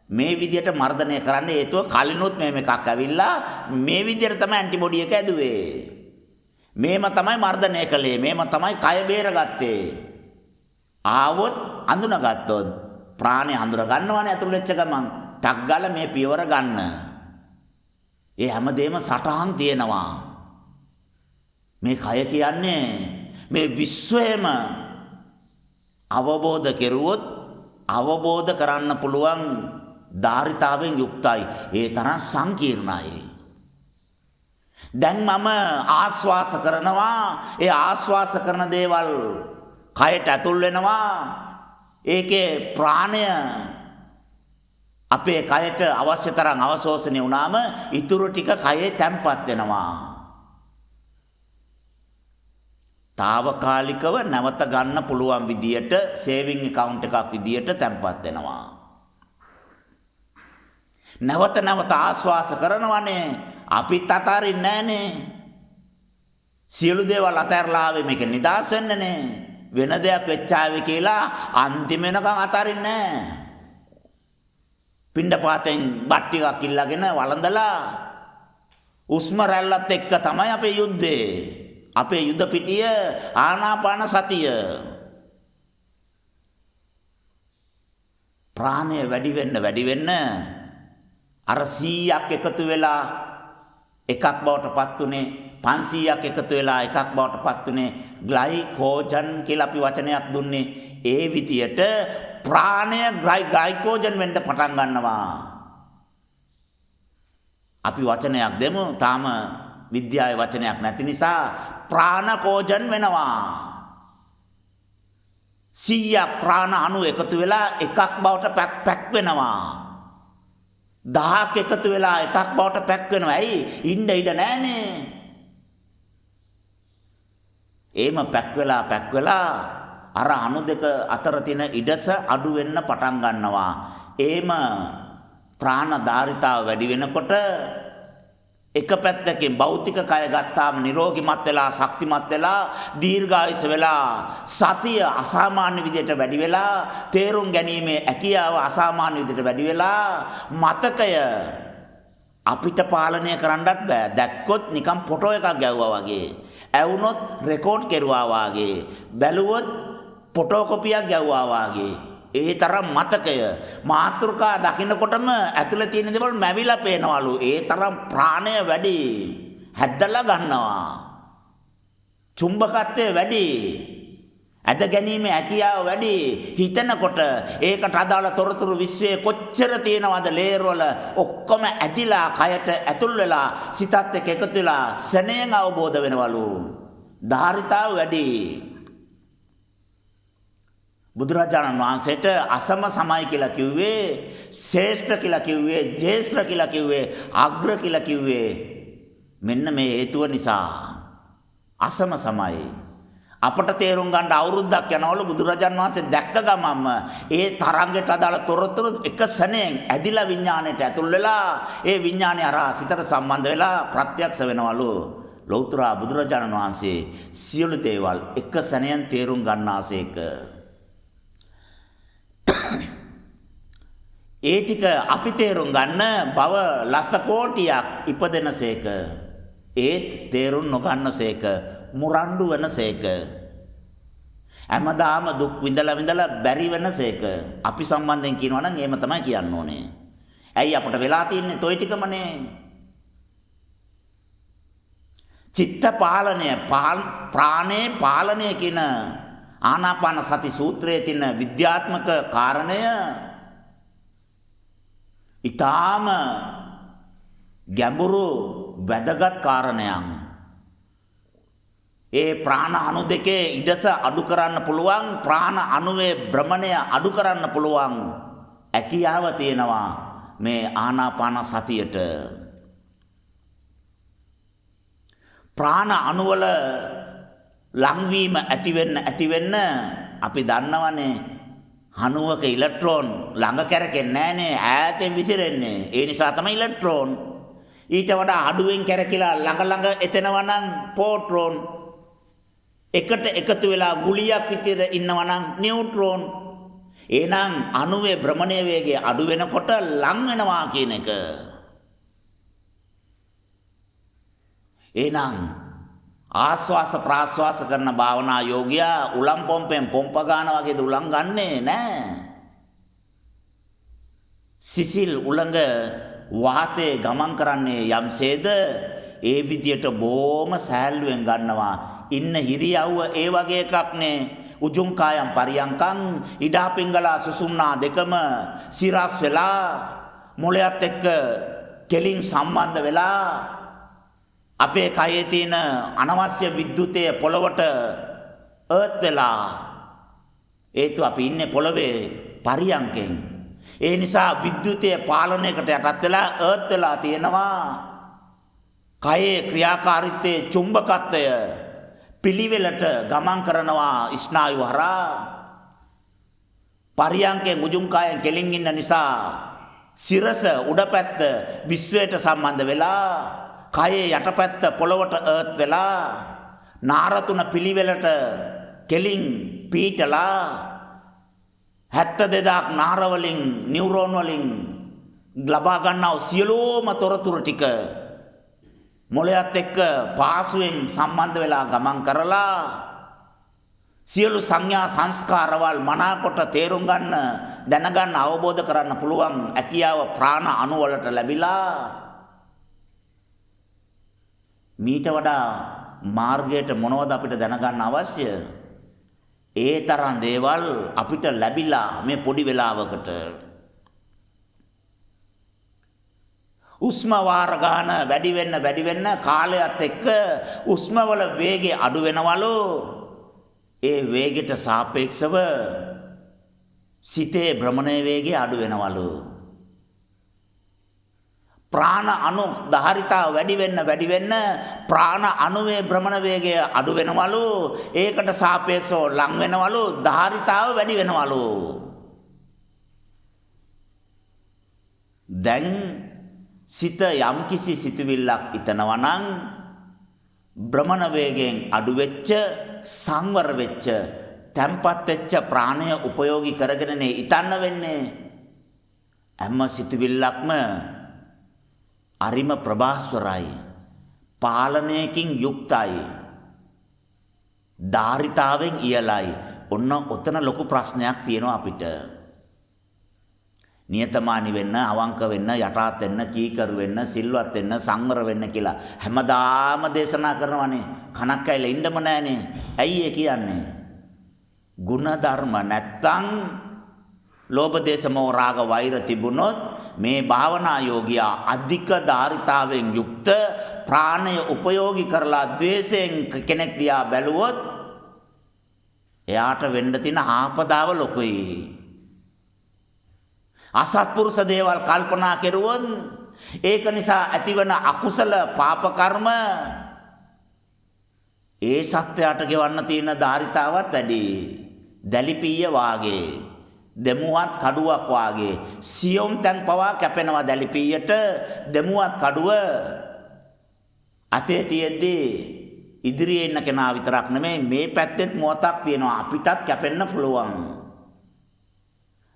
මේ විදියට මර්ධනය කරන්න හේතුව කලිනුත් මේම එකක් ඇවිල්ලා මේ විදියට තමයි ඇන්ටිබොඩි එක ඇදුවේ. මේම තමයි මර්ධනය කළේ. මේම තමයි කය බේරගත්තේ. ආවොත් අඳුනගත්තොත් ප්‍රාණය හඳුනා ගන්නවනේ අතුරු වෙච්ච ගමන් ටක් ගාලා මේ පියවර ගන්න. ඒ හැමදේම සටහන් තියෙනවා. මේ කය කියන්නේ මේ විශ්වයම අවබෝධ කෙරුවොත් අවබෝධ කරන්න පුළුවන් ධාරිතාවෙන් යුක්තයි. ඒ තරම් සංකීර්ණයි. දැන් මම ආස්වාස කරනවා. ඒ ආස්වාස කරන දේවල් කයට ඇතුල් වෙනවා. ඒකේ ප්‍රාණය අපේ කයට අවශ්‍ය තරම් අවශෝෂණය වුණාම ඊටු ටික කයේ තැම්පත් වෙනවා. తాවකාලිකව නැවත ගන්න පුළුවන් විදියට සේවිං account එකක් විදියට තැම්පත් වෙනවා. නැවත නැවත ආස්වාස කරනවනේ අපිත් අතාරින්නේ නැහනේ. සියලු දේවල් අතහැරලා ආවේ මේක නිදාස් වෙන්නනේ. වෙන දෙයක් වෙච්චාවේ කියලා අන්තිම වෙනකන් අතාරින්නේ නැහැ. පිණ්ඩපාතෙන් බත් ටිකක් ඉල්ලගෙන වළඳලා උස්ම රැල්ලත් එක්ක තමයි අපේ යුද්ධේ. අපේ යුද පිටිය ආනාපාන සතිය. ප්‍රාණය වැඩි වෙන්න අර 100ක් එකතු වෙලා එකක් බවට පත් උනේ 500ක් එකතු වෙලා එකක් බවට පත් උනේ ග්ලයිකෝජන් කියලා අපි වචනයක් දුන්නේ. ඒ විදියට ප්‍රාණය ග්ලයිකෝජන් වෙන්න පටන් ගන්නවා. අපි වචනයක් දෙමු. තාම විද්‍යාවේ වචනයක් නැති නිසා ප්‍රාණකෝජන් වෙනවා. 100ක් ප්‍රාණ අණු එකතු වෙලා එකක් බවට පැක් වෙනවා. 10ක් එකතු වෙලා එකක් බවට පැක් වෙනවා. ඇයි? ඉන්න ඉඩ නැහනේ. එහෙම පැක් වෙලා අර අණු දෙක අතර තියෙන ඉඩස අඩු වෙන්න පටන් ගන්නවා. එහෙම ප්‍රාණ ධාරිතාව වැඩි වෙනකොට එක පැත්තකින් භෞතික කය ගත්තාම නිරෝගිමත් වෙලා ශක්තිමත් වෙලා දීර්ඝායුෂ වෙලා සතිය අසාමාන්‍ය විදිහට වැඩි වෙලා තේරුම් ගැනීමේ හැකියාව අසාමාන්‍ය විදිහට වැඩි වෙලා මතකය අපිට පාලනය කරන්නත් බෑ. දැක්කොත් නිකන් ෆොටෝ එකක් ගැව්වා වගේ. ඇවුනොත් රෙකෝඩ් කෙරුවා වගේ. බැලුවොත් ෆොටෝකොපියක් ගැව්වා වගේ. ඒ තරම් මතකය මාතෘකා දකින්නකොටම ඇතුළේ තියෙන දේවල් මැවිලා පේනවලු. ඒ තරම් ප්‍රාණය වැඩි. හැද්දලා ගන්නවා. චුම්බකත්වය වැඩි. ඇද ගැනීමේ හැකියාව වැඩි. හිතනකොට ඒකට අදාළ තොරතුරු විශ්වයේ කොච්චර තියෙනවද ලේයර් වල ඔක්කොම ඇදිලා කයට ඇතුල් වෙලා සිතත් එක්ක එකතු වෙලා සෙනෙන් අවබෝධ වෙනවලු. ධාරිතාව වැඩි. බුදුරජාණන් වහන්සේට අසම සමයි කියලා කිව්වේ, ශ්‍රේෂ්ඨ කියලා කිව්වේ, ජේෂ්ඨ කියලා කිව්වේ, අග්‍ර කියලා කිව්වේ මෙන්න මේ හේතුව නිසා. අසම සමයි. අපට තේරුම් ගන්න අවුරුද්දක් යනවලු බුදුරජාණන් වහන්සේ දැක්ක ගමන්ම ඒ තරංගයට අදාළ තොරතුරු එක සැනෙන් ඇදිලා විඥාණයට ඇතුල් වෙලා ඒ විඥාණය අරහා සිතට සම්බන්ධ වෙලා ප්‍රත්‍යක්ෂ වෙනවලු. ලෞතර බුදුරජාණන් වහන්සේ සියලු දේවල් එක සැනෙන් තේරුම් ගන්නාසේක. ඒ ටික අපි තේරුම් ගන්න බව ලක්ෂ කෝටියක් ඉපදෙනසේක. ඒත් තේරුම් නොගන්නසේක. මුරණ්ඩු වෙනසේක. හැමදාම දුක් විඳලා බැරි වෙනසේක. අපි සම්බන්ධයෙන් කියනවා නම් එහෙම තමයි කියන්න ඕනේ. ඇයි අපට වෙලා තින්නේ toy ටිකමනේ. චිත්ත පාලනය ප්‍රාණේ පාලනය කියන ආනාපාන සති සූත්‍රයේ තියෙන විද්‍යාත්මක කාරණය ඊටාම ගැඹුරු වැදගත් කාරණයක්. ඒ ප්‍රාණ අණු දෙකේ ඉඩස අඩු කරන්න පුළුවන්, ප්‍රාණ අණුවේ භ්‍රමණය අඩු කරන්න පුළුවන් හැකියාව තියෙනවා මේ ආනාපාන සතියට. ප්‍රාණ අණු වල ලංවීම ඇති වෙන්න අපි දන්නවනේ අණුවක ඉලෙක්ට්‍රෝන ළඟ කැරකෙන්නේ නැහනේ, ඈතෙන් විසිරෙන්නේ. ඒ නිසා තමයි ඉලෙක්ට්‍රෝන. ඊට වඩා අඩුවෙන් කැරකිලා ළඟ එතෙනවා නම් පෝට්‍රෝන. එකට එකතු වෙලා ගුලියක් විතර ඉන්නවා නම් නියුට්‍රෝන. එහෙනම් අණුවේ භ්‍රමණය වේගය අඩු වෙනකොට ලං වෙනවා කියන එක. එහෙනම් ආස්වාස ප්‍රාස්වාස කරන භාවනා යෝගියා උලම් පොම්පෙන් පොම්ප ගන්න වගේද උලම් ගන්නේ නැහැ. සිසිල් උලඟ වාතයේ ගමන් කරන්නේ යම්සේද ඒ විදියට බොහොම සෑල්ලුවෙන් ගන්නවා. ඉන්න හිරියව්ව ඒ වගේ එකක් නේ. උජුං කායම් පරියංකං ඉඩා පිංගලා සුසුම්නා දෙකම සිරස් වෙලා මොළයත් එක්ක කෙලින් සම්බන්ධ වෙලා අපේ කයේ තියෙන අනවශ්‍ය විද්‍යුතය පොළවට අර්ත් වෙලා ඒතු අපි ඉන්නේ පොළවේ පරියන්කෙන්. ඒ නිසා විද්‍යුතය පාලනයකට යටත් වෙලා අර්ත් වෙලා තියෙනවා. කයේ ක්‍රියාකාරීත්වයේ චුම්බකත්වය පිළිවෙලට ගමන් කරනවා ස්නායු හරහා. පරියන්කේ මුජුම් කායෙන් කෙලින් ඉන්න නිසා සිරස උඩ පැත්ත විශ්වයට සම්බන්ධ වෙලා කයේ යටපැත්ත පොළවට අර්ත් වෙලා නාරතුන පිළිවෙලට කෙලින් පීටලා 72000 නාර වලින් නියුරෝන් වලින් ලබා ගන්නා සියලුම තොරතුරු ටික මොළයත් එක්ක පාසුවෙන් සම්බන්ධ වෙලා ගමන් කරලා සියලු සංඥා සංස්කාරවල් මනාකොට තේරුම් ගන්න දැනගන්න අවබෝධ කරන්න පුළුවන් හැකියාව ප්‍රාණ අණු වලට ලැබිලා මීට වඩා මාර්ගයට මොනවද අපිට දැනගන්න අවශ්‍ය? ඒ තරම් දේවල් අපිට ලැබිලා මේ පොඩි වෙලාවකට උස්ම වාර ගන්න වැඩි වෙන්න කාලයත් එක්ක උස්ම වල වේගය අඩු වෙනවලු. ඒ වේගයට සාපේක්ෂව සිතේ භ්‍රමණයේ වේගය අඩු වෙනවලු. ප්‍රාණ අණු ධාරිතාව වැඩි වෙන්න ප්‍රාණ අණුවේ භ්‍රමණ වේගය අඩු වෙනවලු. ඒකට සාපේක්ෂව ලං වෙනවලු ධාරිතාව වැඩි වෙනවලු. දැන් සිත යම්කිසි සිතුවිල්ලක් හිතනවා නම් භ්‍රමණ වේගයෙන් අඩු වෙච්ච සංවර වෙච්ච තැම්පත් වෙච්ච ප්‍රාණය උපයෝගී කරගෙනනේ හිතන්න වෙන්නේ. හැම සිතුවිල්ලක්ම අරිම ප්‍රභාස්වරයි, පාලනයකින් යුක්තයි, ධාරිතාවෙන් ඉයලයි. ඔන්න ඔතන ලොකු ප්‍රශ්නයක් තියෙනවා අපිට. නියතමානී වෙන්න, අවංක වෙන්න, යටාත් වෙන්න, කීකරු වෙන්න, සිල්වත් වෙන්න, සංවර වෙන්න කියලා හැමදාම දේශනා කරනවානේ. කනක් ඇයිලා ඉන්නම නැහනේ. ඇයි ඒ කියන්නේ? ගුණ ධර්ම නැත්තම් ලෝභ දේශ මොහ රාග වෛර තිබුණොත් මේ භාවනා යෝගියා අධික ධාරිතාවෙන් යුක්ත ප්‍රාණය උපයෝගී කරලා ද්වේෂයෙන් කෙනෙක් දිහා බැලුවොත් එයාට වෙන්න තියෙන ආපදාව ලොකුයි. අසත්පුරුෂ දේවල් කල්පනා කෙරුවොත් ඒක නිසා ඇතිවන අකුසල පාප කර්ම ඒ සත්‍යයට ගෙවන්න තියෙන ධාරිතාවත් වැඩි. දැලිපිය වාගේ, දෙමුවත් කඩුවක් වාගේ සියොම් තැන් පවා කැපෙනවා දැලිපියට. දෙමුවත් කඩුව අතේ තියෙද්දී ඉදිරියේ ඉන්න කෙනා විතරක් නෙමෙයි මේ පැත්තෙත් මොහොතක් තියෙනවා අපිටත් කැපෙන්න පුළුවන්.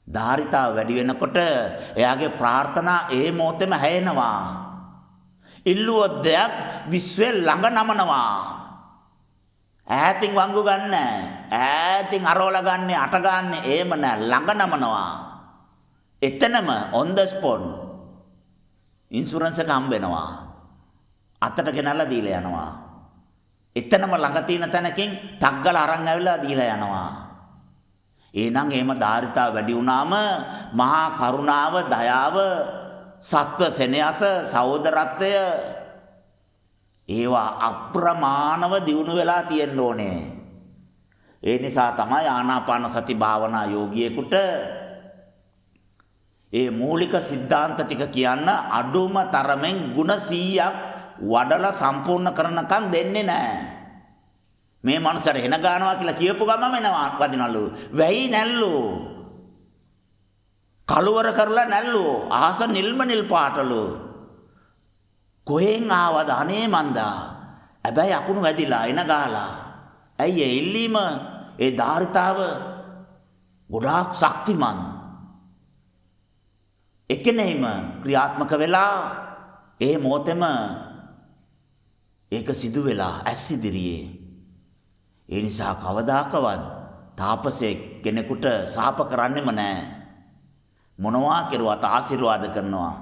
ධාරිතාව වැඩි වෙනකොට එයාගේ ප්‍රාර්ථනා ඒ මොහොතේම හැයෙනවා. ඉල්ලුවොත් දෙයක් විශ්වයේ ළඟ නමනවා. ඈතින් වංගු ගන්න, ඈතින් අරවල ගන්න, අට ගන්න එහෙම නෑ, ළඟ නමනවා. එතනම on the spot ඉන්ෂුරන්ස් එක හම්බ වෙනවා. අතට ගෙනල්ලා දීලා යනවා. එතනම ළඟ තියෙන තැනකින් ටක් ගාලා අරන් ඇවිල්ලා දීලා යනවා. එහෙනම් එහෙම ධාරිතාව වැඩි වුණාම මහා කරුණාව, දයාව, සත්ව සෙනෙහස, සහෝදරත්වය ඒවා අප්‍රමාණව දියුණු වෙලා තියෙන්න ඕනේ. ඒ නිසා තමයි ආනාපාන සති භාවනා යෝගියෙකුට ඒ මූලික સિદ્ધාන්ත ටික කියන්න අඩුම තරමෙන් ගුණ 100ක් වඩලා සම්පූර්ණ කරනකම් දෙන්නේ නැහැ. මේ මනුස්සයාට එන ගන්නවා කියලා කියපු ගමම එනවා වදිනලු. වැහි නැල්ලු. කලවර කරලා නැල්ලු. ආස නිල්ම නිල් පාටලු. කොහෙන් ආවද අනේ මන්දා? හැබැයි අකුණු වැදිලා එන ගාලා. ඇයි ඒ ඉල්ලීම? ඒ ධාරිතාව ගොඩාක් ශක්තිමත්. එකෙනෙහිම ක්‍රියාත්මක වෙලා ඒ මොහොතේම ඒක සිදු වෙලා ඇස් ඉදිරියේ. ඒ නිසා කවදාකවත් තාපසයෙක් කෙනෙකුට සාප කරන්නෙම නැහැ. මොනවා කෙරුවත් ආශිර්වාද කරනවා.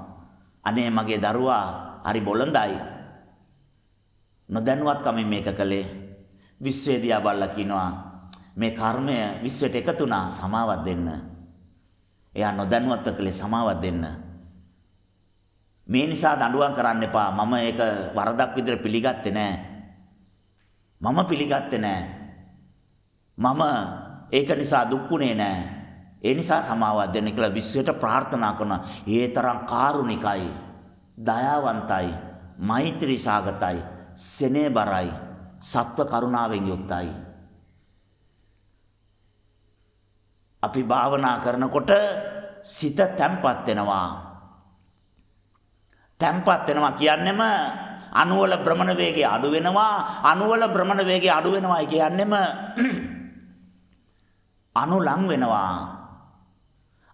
අනේ මගේ දරුවා හරි බොළඳයි. නොදැනුවත්කමින් මේක කළේ. විශ්වය දිහා බලලා කියනවා මේ කර්මය විශ්වයට එකතු වුණා, සමාවක් දෙන්න. එයා නොදැනුවත්ව කළේ, සමාවක් දෙන්න. මේ නිසා දඬුවම් කරන්න එපා. මම ඒක වරදක් විදිහට පිළිගත්තේ නැහැ. මම පිළිගත්තේ නැහැ. මම ඒක නිසා දුක්ුනේ නැහැ. ඒ නිසා සමාවක් දෙන්න කියලා විශ්වයට ප්‍රාර්ථනා කරනවා. ඒ තරම් කාරුණිකයි, දයාවන්තයි, මෛත්‍රී සාගතයි, සෙනෙහබරයි, සත්ව කරුණාවෙන් යුක්තයි. අපි භාවනා කරනකොට සිත තැම්පත් වෙනවා. තැම්පත් වෙනවා කියන්නේම අණුවල භ්‍රමණ වේගය අඩු වෙනවා. අණුවල භ්‍රමණ වේගය අඩු වෙනවායි කියන්නේම අණු ලං වෙනවා.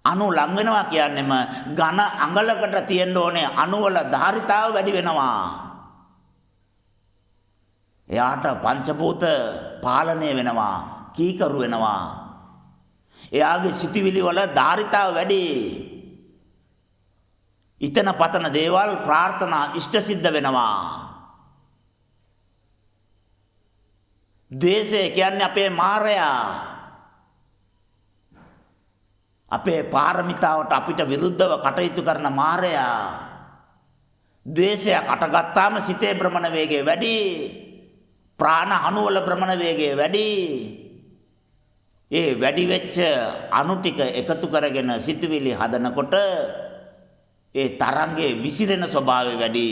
අණු ලං වෙනවා කියන්නේම ඝන අඟලකට තියෙන්න ඕනේ අණුවල ධාරිතාව වැඩි වෙනවා. එයාට පංචභූත පාලනය වෙනවා, කීකරු වෙනවා. එයාගේ සිටිවිලි වල ධාරිතාව වැඩි. ඊතන පතන දේවල් ප්‍රාර්ථනා ඉෂ්ට සිද්ධ වෙනවා. ද්වේෂය කියන්නේ අපේ මායя. අපේ පාරමිතාවට අපිට විරුද්ධව කටයුතු කරන මායя. ද්වේෂය කටගත්තාම සිතේ භ්‍රමණ වේගය වැඩි. ප්‍රාණ අණුවල භ්‍රමණ වේගය වැඩි. ඒ වැඩි වෙච්ච අණු ටික එකතු කරගෙන සිතුවිලි හදනකොට ඒ තරංගයේ විසිරෙන ස්වභාවය වැඩි.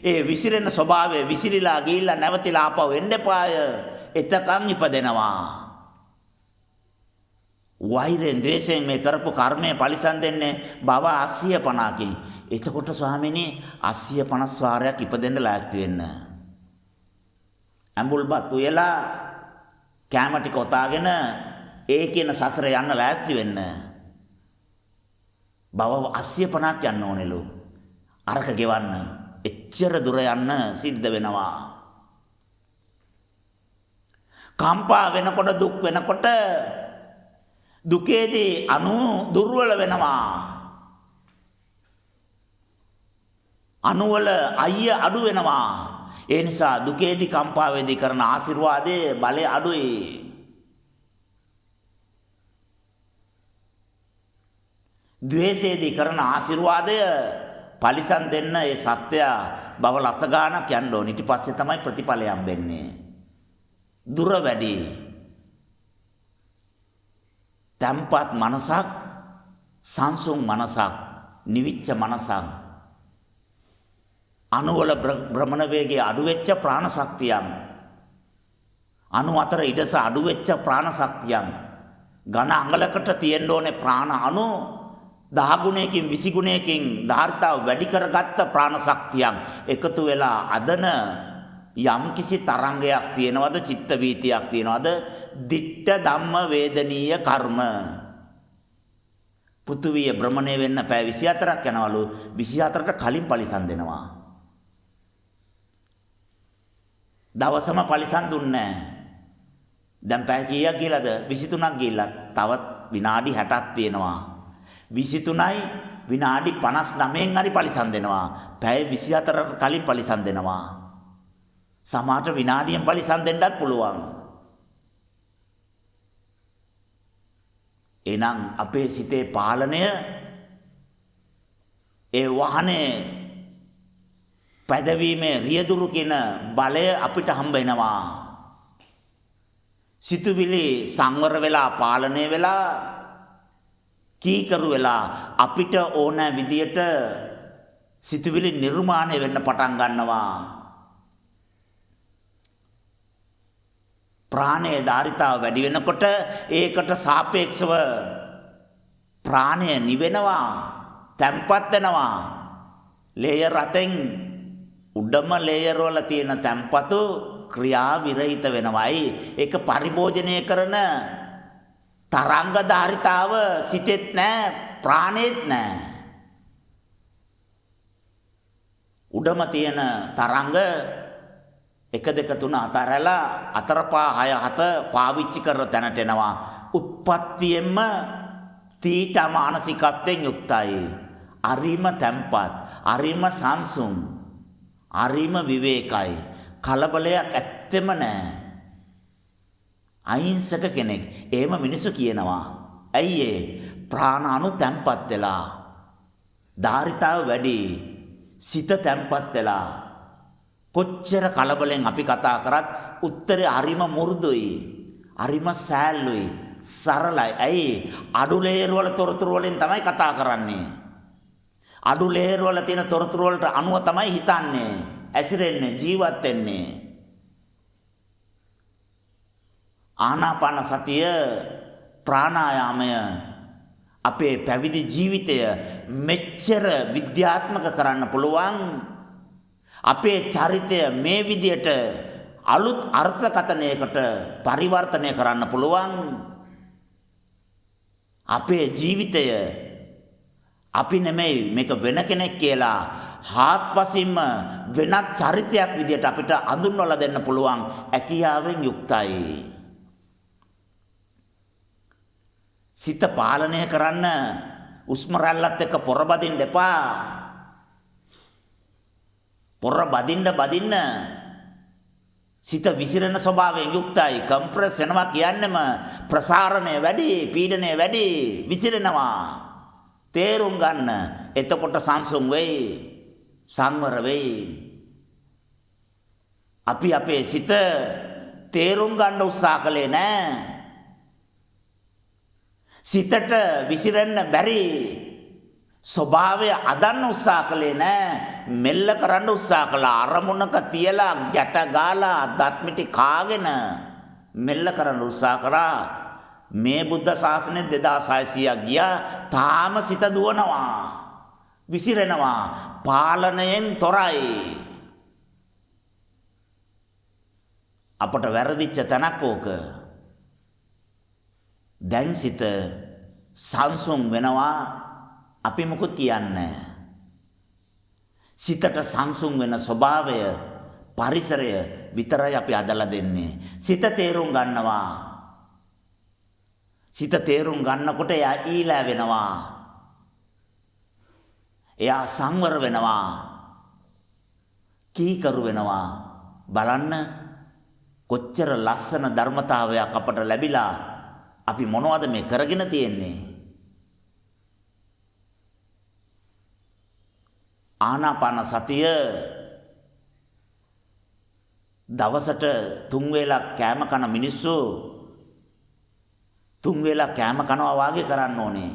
ඒ විසිරෙන ස්වභාවය විසිරීලා ගිහිල්ලා නැවතිලා ආපහු එන්න එපාය. එතකන් ඉපදෙනවා. වෛරෙන් ද්වේෂයෙන් මේ කරපු කර්මය පරිසම් දෙන්නේ භව 850කින්. එතකොට ස්වාමීනි 850 වාරයක් ඉපදෙන්න ලෑස්ති වෙන්න. අඹුල්පත් උයලා කැම ටික ඔතාගෙන ඒ කියන සසර යන්න ලෑස්ති වෙන්න. භව 850ක් යන්න ඕනෙලු. අරක ගෙවන්න. එච්චර දුර යන්න සිද්ධ වෙනවා. කම්පා වෙනකොට දුක් වෙනකොට දුකේදී අණු දුර්වල වෙනවා. අණුවල අයිය අඩු වෙනවා. ඒ නිසා දුකේදී කම්පා වේදී කරන ආශිර්වාදයේ බලය අඩුයි. ද්වේෂයේදී කරන ආශිර්වාදය පරිසම් දෙන්න ඒ සත්‍යය බව ලස ගානක් යන්න ඕන. ඊට පස්සේ තමයි ප්‍රතිඵලය හම්බෙන්නේ. දුර වැඩි. තම්පත් මනසක්, සංසුන් මනසක්, නිවිච්ච මනසක්, අණුවල භ්‍රමණ වේගය අඩු වෙච්ච ප්‍රාණ ශක්තියක්, අණු අතර ඉඩස අඩු වෙච්ච ප්‍රාණ ශක්තියක්, ඝන අඟලකට තියෙන්න ඕනේ ප්‍රාණ අණු 10 ගුණයකින් 20 ගුණයකින් ධාරිතාව වැඩි කරගත්ත ප්‍රාණ ශක්තියක් එකතු වෙලා අදන යම් කිසි තරංගයක් තියෙනවද, චිත්ත වීතියක් තියෙනවද, දිට්ඨ ධම්ම වේදනීය කර්ම. පෘථුවිය භ්‍රමණය වෙන්න පැය 24ක් යනවලු. 24ට කලින් පරිසම් දෙනවා. දවසම පරිසම් දුන්නේ නැහැ. දැන් පැය කීයක් ගියලාද? 23ක් ගියලා. තවත් විනාඩි 60ක් තියෙනවා. 23යි විනාඩි 59න් හරි පරිසම් දෙනවා. පැය 24කට කලින් පරිසම් දෙනවා. සමහරට විනාඩියෙන් පරිසම් දෙන්නත් පුළුවන්. එහෙනම් අපේ සිතේ පාලනය ඒ වාහනේ පැදවීමේ රියදුරු කියන බලය අපිට හම්බ වෙනවා. සිතුවිලි සංවර වෙලා පාලනය වෙලා කීකරු වෙලා අපිට ඕන විදියට සිතුවිලි නිර්මාණය වෙන්න පටන් ගන්නවා. ප්‍රාණයේ ධාරිතාව වැඩි වෙනකොට ඒකට සාපේක්ෂව ප්‍රාණය නිවෙනවා, තැම්පත් වෙනවා. ලේයර් අතෙන් උඩම ලේයර් වල තියෙන තැම්පතු ක්‍රියා විරහිත වෙනවායි. ඒක පරිභෝජනය කරන තරංග ධාරිතාව සිතෙත් නැහැ, ප්‍රාණෙත් නැහැ. උඩම තියෙන තරංග 1 2 3 අතරලා 4 5 6 7 පාවිච්චි කර තැනට එනවා. උත්පත්තියෙන්ම තීට මානසිකත්වයෙන් යුක්තයි. අරිම තැම්පත්, අරිම සංසුන්, අරිම විවේකයි. කලබලයක් ඇත්තෙම නැහැ. අහිංසක කෙනෙක්. එහෙම මිනිස්සු කියනවා. ඇයි ඒ? ප්‍රාණ අණු තැම්පත් වෙලා ධාරිතාව වැඩි. සිත තැම්පත් වෙලා කොච්චර කලබලෙන් අපි කතා කරත් උත්තරේ හරිම මුරුදුයි. හරිම සෑල්ලුයි. සරලයි. ඇයි? අඩු ලේයර් වල තොරතුරු වලින් තමයි කතා කරන්නේ. අඩු ලේයර් වල තියෙන තොරතුරු වලට අනුව තමයි හිතන්නේ, ඇසිරෙන්නේ, ජීවත් වෙන්නේ. ආනාපාන සතිය ප්‍රාණායාමය අපේ පැවිදි ජීවිතය මෙච්චර විද්‍යාත්මක කරන්න පුළුවන්. අපේ චරිතය මේ විදියට අලුත් අර්ථකථනයකට පරිවර්තනය කරන්න පුළුවන්. අපේ ජීවිතය අපි නෙමෙයි මේක වෙන කෙනෙක් කියලා හාත්පසින්ම වෙනත් චරිතයක් විදියට අපිට අඳුන්වලා දෙන්න පුළුවන් හැකියාවෙන් යුක්තයි. සිත පාලනය කරන්න උස්ම රැල්ලත් එක්ක පොර බදින්න එපා. පොර බදින්න සිත විසිරෙන ස්වභාවයෙන් යුක්තයි. කම්ප්‍රස් වෙනවා කියන්නේම ප්‍රසාරණය වැඩි, පීඩනය වැඩි, විසිරෙනවා. තේරුම් ගන්න. එතකොට සංසුන් වෙයි, සංවර වෙයි. අපි අපේ සිත තේරුම් ගන්න උත්සාහ කළේ නැහැ. සිතට විසිරෙන්න බැරි ස්වභාවය අදන්න උත්සාහ කළේ නැහැ. මෙල්ල කරන්න උත්සාහ කළා. අරමුණක තියලා ගැට ගාලා දත් මිටි කාගෙන මෙල්ල කරන්න උත්සාහ කරා. මේ බුද්ධ ශාසනය 2600ක් ගියා. තාම සිත දුවනවා, විසිරෙනවා, පාලනයෙන් තොරයි. අපට වැරදිච්ච තැනක් ඕක. දැන් සිත සංසුන් වෙනවා. අපි මොකද කියන්නේ? සිතට සංසුන් වෙන ස්වභාවය, පරිසරය විතරයි අපි අදලා දෙන්නේ. සිත තේරුම් ගන්නවා. සිත තේරුම් ගන්නකොට එයා ඊළා වෙනවා. එයා සංවර වෙනවා. කීකරු වෙනවා. බලන්න කොච්චර ලස්සන ධර්මතාවයක් අපට ලැබිලා අපි මොනවද මේ කරගෙන තියෙන්නේ? ආනාපාන සතිය දවසට 3 වේලක් කෑම කන මිනිස්සු 3 වේලක් කෑම කනවා වාගේ කරන්න ඕනේ.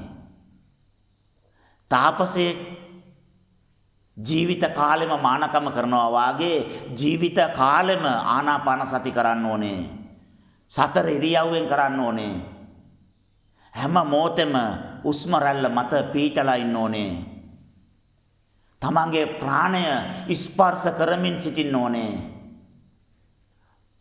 තාපසේ ජීවිත කාලෙම මානකම කරනවා වාගේ ජීවිත කාලෙම ආනාපාන සති කරන්න ඕනේ. සතර ඉරියව්වෙන් කරන්න ඕනේ. හැම මොහොතෙම උස්ම රැල්ල මත පීටලා ඉන්න ඕනේ. තමන්ගේ ප්‍රාණය ස්පර්ශ කරමින් සිටින්න ඕනේ.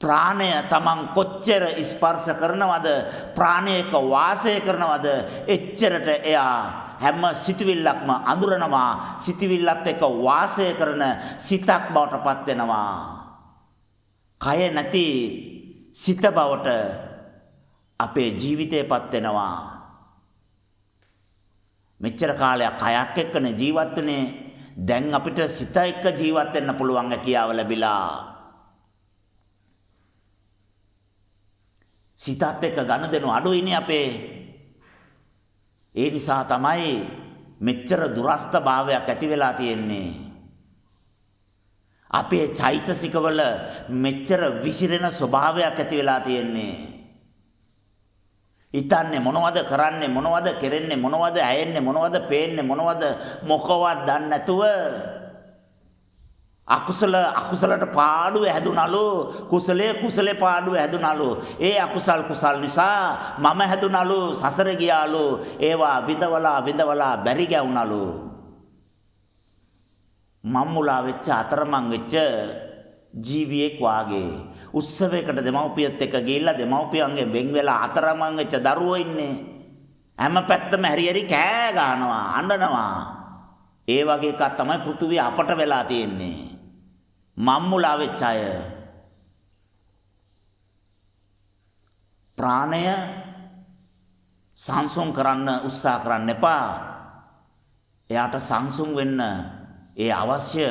ප්‍රාණය තමන් කොච්චර ස්පර්ශ කරනවද, ප්‍රාණයක වාසය කරනවද, එච්චරට එයා හැම සිතවිල්ලක්ම අඳුරනවා. සිතවිල්ලත් එක්ක වාසය කරන සිතක් බවට පත් වෙනවා. කය නැති සිත බවට අපේ ජීවිතේපත් වෙනවා. මෙච්චර කාලයක් කයක් එක්කනේ ජීවත් වෙන්නේ. දැන් අපිට සිත එක්ක ජීවත් වෙන්න පුළුවන් හැකියාව ලැබිලා. සිතත් එක්ක ගනුදෙනු අඩුයිනේ අපේ. ඒ නිසා තමයි මෙච්චර දුරස්ත භාවයක් ඇති වෙලා තියෙන්නේ. අපේ චෛතසිකවල මෙච්චර විසිරෙන ස්වභාවයක් ඇති වෙලා තියෙන්නේ. හිතන්නේ මොනවද, කරන්නේ මොනවද, කෙරෙන්නේ මොනවද, ඇයෙන්නේ මොනවද, පේන්නේ මොනවද, මොකවත් දන්නේ නැතුව අකුසලට පාඩුව හැදුනලු, කුසලේ පාඩුව හැදුනලු. ඒ අකුසල් කුසල් නිසා මම හැදුනලු, සසර ගියාලු. ඒවා විඳවලා බැරි ගැවුනලු. මම්මුලා වෙච්ච අතරමං වෙච්ච ජීවියෙක් වාගේ. උත්සවයකට දෙමව්පියත් එක්ක ගිහිල්ලා දෙමව්පියන්ගේ වෙන් වෙලා අතරමං වෙච්ච දරුවෝ ඉන්නේ. හැම පැත්තම හැරි කෑ ගන්නවා, අඬනවා. ඒ වගේ එකක් තමයි පෘථුවිය අපට වෙලා තියෙන්නේ. මම්මුලා වෙච්ච අය. ප්‍රාණය සංසුන් කරන්න උත්සාහ කරන්න එපා. එයාට සංසුන් වෙන්න ඒ අවශ්‍ය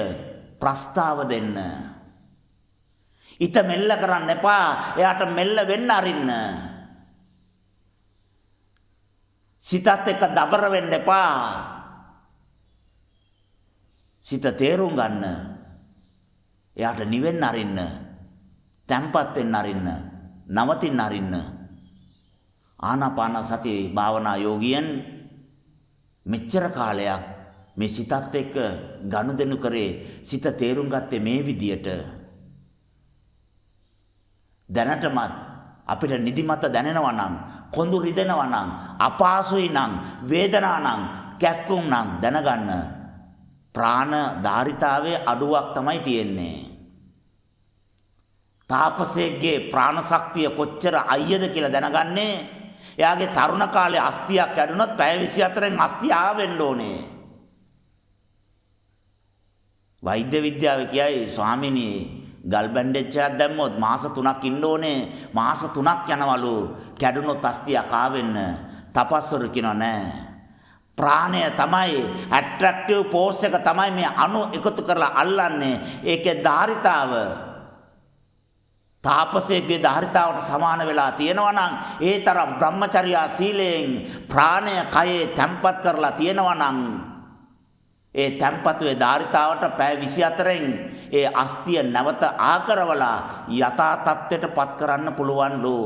ප්‍රස්තාව දෙන්න. හිත මෙල්ල කරන්න එපා. එයාට මෙල්ල වෙන්න අරින්න. සිතත් එක්ක දබර වෙන්න එපා. සිත තේරුම් ගන්න. එයාට නිවෙන්න අරින්න. තැම්පත් වෙන්න අරින්න. නවතින්න අරින්න. ආනාපාන සති භාවනා යෝගියන් මෙච්චර කාලයක් මේ සිතත් එක්ක ගනුදෙනු කරේ සිත තේරුම් ගත්තේ මේ විදියට. දැනටමත් අපිට නිදිමත දැනෙනවා නම්, කොඳු රිදෙනවා නම්, අපහසුයි නම්, වේදනා නම්, කැක්කුම් නම් දැනගන්න ප්‍රාණ ධාරිතාවේ අඩුවක් තමයි තියෙන්නේ. තාපසේගේ ප්‍රාණ ශක්තිය කොච්චර අයියද කියලා දැනගන්නේ එයාගේ තරුණ කාලේ අස්තියක් කැඩුනොත් පැය 24න් අස්තිය ආවෙන්න ඕනේ. වෛද්‍ය විද්‍යාව කියයි ස්වාමිනී ගල් බැන්ඩේජ්ජයක් දැම්මොත් මාස 3ක් ඉන්න ඕනේ. මාස 3ක් යනවලු කැඩුනොත් අස්තියක් ආවෙන්න. තපස්වරු කියනවා නෑ. ප්‍රාණය තමයි ඇට්‍රැක්ටිව් ෆෝස් එක තමයි මේ අණු එකතු කරලා අල්ලන්නේ. ඒකේ ධාරිතාව තාපසයේ ධාරිතාවට සමාන වෙලා තියෙනවා නම් ඒ තරම් බ්‍රහ්මචර්යා සීලයෙන් ප්‍රාණය කයේ තැම්පත් කරලා තියෙනවා නම් ඒ තැම්පතුවේ ධාරිතාවට පැය 24න් ඒ අස්තිය නැවත ආකරවලා යථා තත්ත්වයට පත් කරන්න පුළුවන්ලු.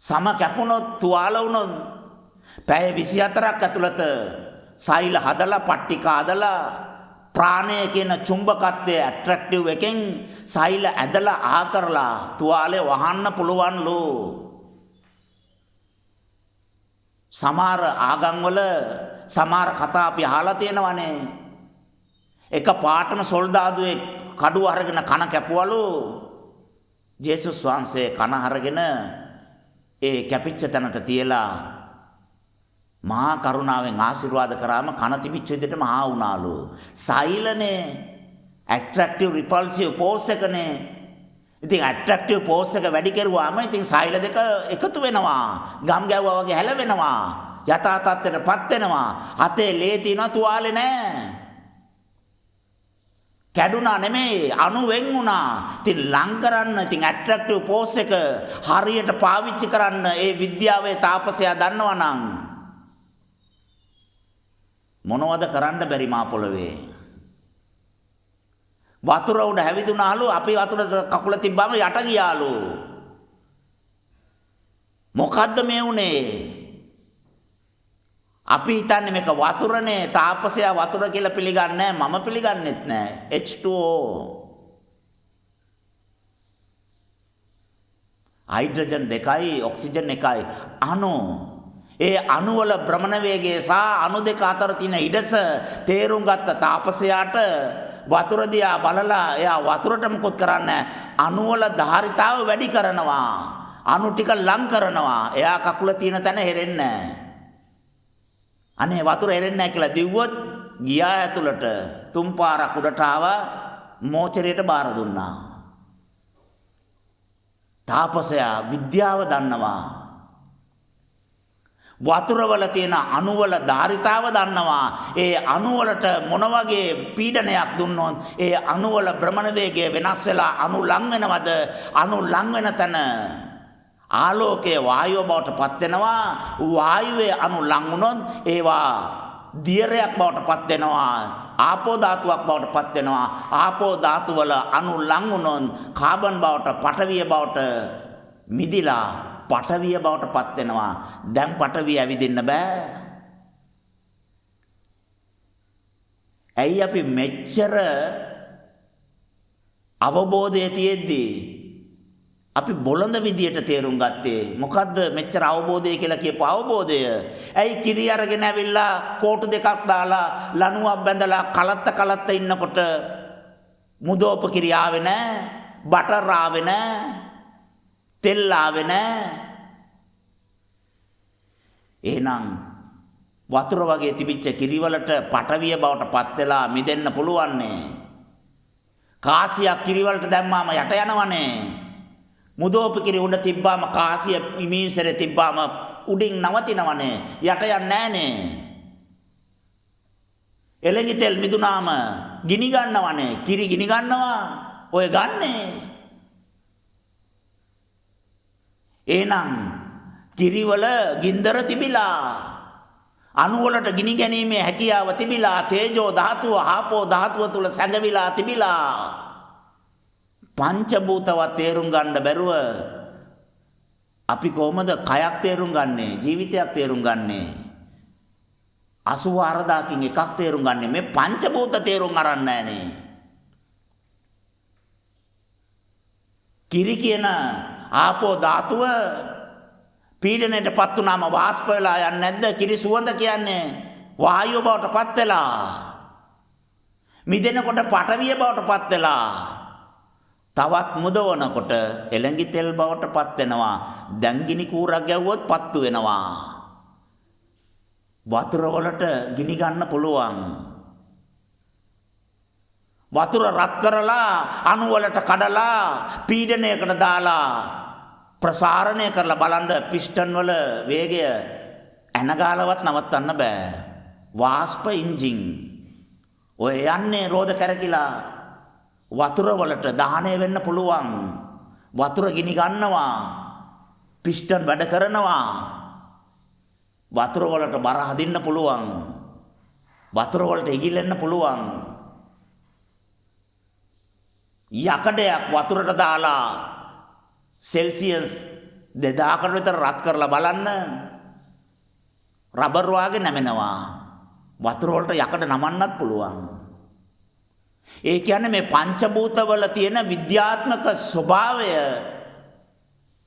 සම කැපුණොත් තුවාල වුණොත් පැය 24ක් ඇතුළත සෛල හදලා පට්ටිකා හදලා ප්‍රාණය කියන චුම්බකත්වයේ ඇට්‍රැක්ටිව් එකෙන් සෛල ඇදලා ආකරලා තුවාලේ වහන්න පුළුවන්ලු. සමහර ආගම්වල සමහර කතා අපි අහලා තියෙනවානේ. එක පාටම සොල්දාදුවේ කඩුව අරගෙන කන කැපුවලු. ජේසුස් වහන්සේ කන අරගෙන ඒ කැපිච්ච තැනට තියලා මහා කරුණාවෙන් ආශිර්වාද කරාම කන තිබිච්ච විදිහටම ආ වුණාලු. සෛලනේ ඇට්‍රැක්ටිව් රිපල්සිව් ෆෝස් එකනේ. ඉතින් ඇට්‍රැක්ටිව් ෆෝස් එක වැඩි කරුවාම ඉතින් සෛල දෙක එකතු වෙනවා. ගම් ගැව්වා වගේ හැලවෙනවා. යථා තත්ත්වයටපත් වෙනවා. අතේ ලේ තියෙනවා තුවාලේ නැහැ. කැඩුනා නෙමෙයි අණු වෙන් වුණා. ඉතින් ලං කරන්න ඉතින් ඇට්‍රැක්ටිව් ෆෝස් එක හරියට පාවිච්චි කරන්න ඒ විද්‍යාවේ තාපසයා දන්නවනම් මොනවද කරන්න බැරි මා පොළවේ. වතුර උඩ හැවිදුනාලු අපි වතුරට කකුල තිබ්බම යට ගියාලු. මොකද්ද මේ උනේ? අපි හිතන්නේ මේක වතුරනේ. තාපසයා වතුර කියලා පිළිගන්නේ නැහැ. මම පිළිගන්නෙත් නැහැ. H2O. හයිඩ්‍රජන් දෙකයි ඔක්සිජන් එකයි අණු. ඒ අණු වල භ්‍රමණ වේගය සහ අණු දෙක අතර තියෙන ඉඩස තේරුම් ගත්ත තාපසයාට වතුර දිහා බලලා එයා වතුරට මොකොත් කරන්නේ අණු වල ධාරිතාව වැඩි කරනවා. අණු ටික ලං කරනවා. එයා කකුල තියෙන තැන හෙරෙන්නේ නැහැ. අනේ වතුර හෙරෙන්නේ නැහැ කියලා දිව්වොත් ගියා ඇතුළට තුන් පාරක් උඩට ආවා මෝචරයට බාර දුන්නා. තාපසයා විද්‍යාව දන්නවා. වතුරවල තියෙන අණුවල ධාරිතාව දන්නවා. ඒ අණුවලට මොන වගේ පීඩනයක් දුන්නොත් ඒ අණුවල භ්‍රමණ වේගය වෙනස් වෙලා අණු ලං වෙනවද? අණු ලං වෙන තැන ආලෝකයේ වායුව බවට පත් වෙනවා. වායුවේ අණු ලං වුණොත් ඒවා දියරයක් බවට පත් වෙනවා. ආපෝ ධාතුවක් බවට පත් වෙනවා. ආපෝ ධාතු වල අණු ලං වුණොත් කාබන් බවට පඨවිය බවට මිදිලා පඨවිය බවට පත් වෙනවා. දැන් පඨවිය ඇවිදින්න බෑ. ඇයි අපි මෙච්චර අවබෝධය තියෙද්දී අපි බොළඳ විදියට තේරුම් ගත්තේ? මොකද්ද මෙච්චර අවබෝධය කියලා කියපු අවබෝධය? ඇයි කිරි අරගෙන ඇවිල්ලා කෝටු දෙකක් දාලා ලණුවක් බැඳලා කලත්ත ඉන්නකොට මුදෝප කිරි ආවේ නැහැ, බටර් ආවේ නැහැ, තෙල් ආවේ නැහැ. එහෙනම් වතුර වගේ තිබිච්ච කිරිවලට පටවිය බවට පත් වෙලා මිදෙන්න පුළුවන්නේ. කාසියක් කිරිවලට දැම්මාම යට යනවනේ. මුදෝප කිරි උඩ තිබ්බාම කාසිය ඉමීසරේ තිබ්බාම උඩින් නවතිනවනේ. යට යන්නේ නැහනේ. එළඟි තෙල් මිදුනාම ගිනි ගන්නවනේ. කිරි ගිනි ගන්නවා. ඔය ගන්නේ. එහෙනම් කිරිවල ගින්දර තිබිලා අණු වලට ගිනි ගැනීමේ හැකියාව තිබිලා තේජෝ ධාතුව ආපෝ ධාතුව තුල සැඟවිලා තිබිලා පංචභූතවත් තේරුම් ගන්න බැරුව අපි කොහොමද කයක් තේරුම් ගන්නෙ ජීවිතයක් තේරුම් ගන්නෙ 84000කින් එකක් තේරුම් ගන්නෙ මේ පංචභූත තේරුම් අරන් නැහනේ කිරි කියන ආපෝ ධාතුව පීඩනයටපත් වුණාම වාෂ්ප වෙලා යන්නේ නැද්ද? කිරි සුවඳ කියන්නේ වායුව බවටපත් වෙලා. මිදෙනකොට පටවිය බවටපත් වෙලා. තවත් මුදවනකොට එළඟි තෙල් බවටපත් වෙනවා. දැන් ගිනි කූරක් ගැව්වොත් පත්තු වෙනවා. වතුර වලට ගිනි ගන්න පුළුවන්. වතුර රත් කරලා අණු වලට කඩලා පීඩනයකට දාලා ප්‍රසාරණය කරලා බලන්න පිස්ටන් වල වේගය ඇනගාලවත් නවත්තන්න බෑ. වාෂ්ප එන්ජින් ඔය යන්නේ රෝද කැරකිලා වතුර වලට දහණය වෙන්න පුළුවන්. වතුර ගිනි ගන්නවා. පිස්ටන් වැඩ කරනවා. වතුර වලට බර හදින්න පුළුවන්. වතුර වලට ඉගිලෙන්න පුළුවන්. යකඩයක් වතුරට දාලා සෙල්සියස් 2000කට විතර රත් කරලා බලන්න රබර් වාගේ නැමෙනවා. වතුර වලට යකඩ නමන්නත් පුළුවන්. ඒ කියන්නේ මේ පංචභූතවල තියෙන විද්‍යාත්මක ස්වභාවය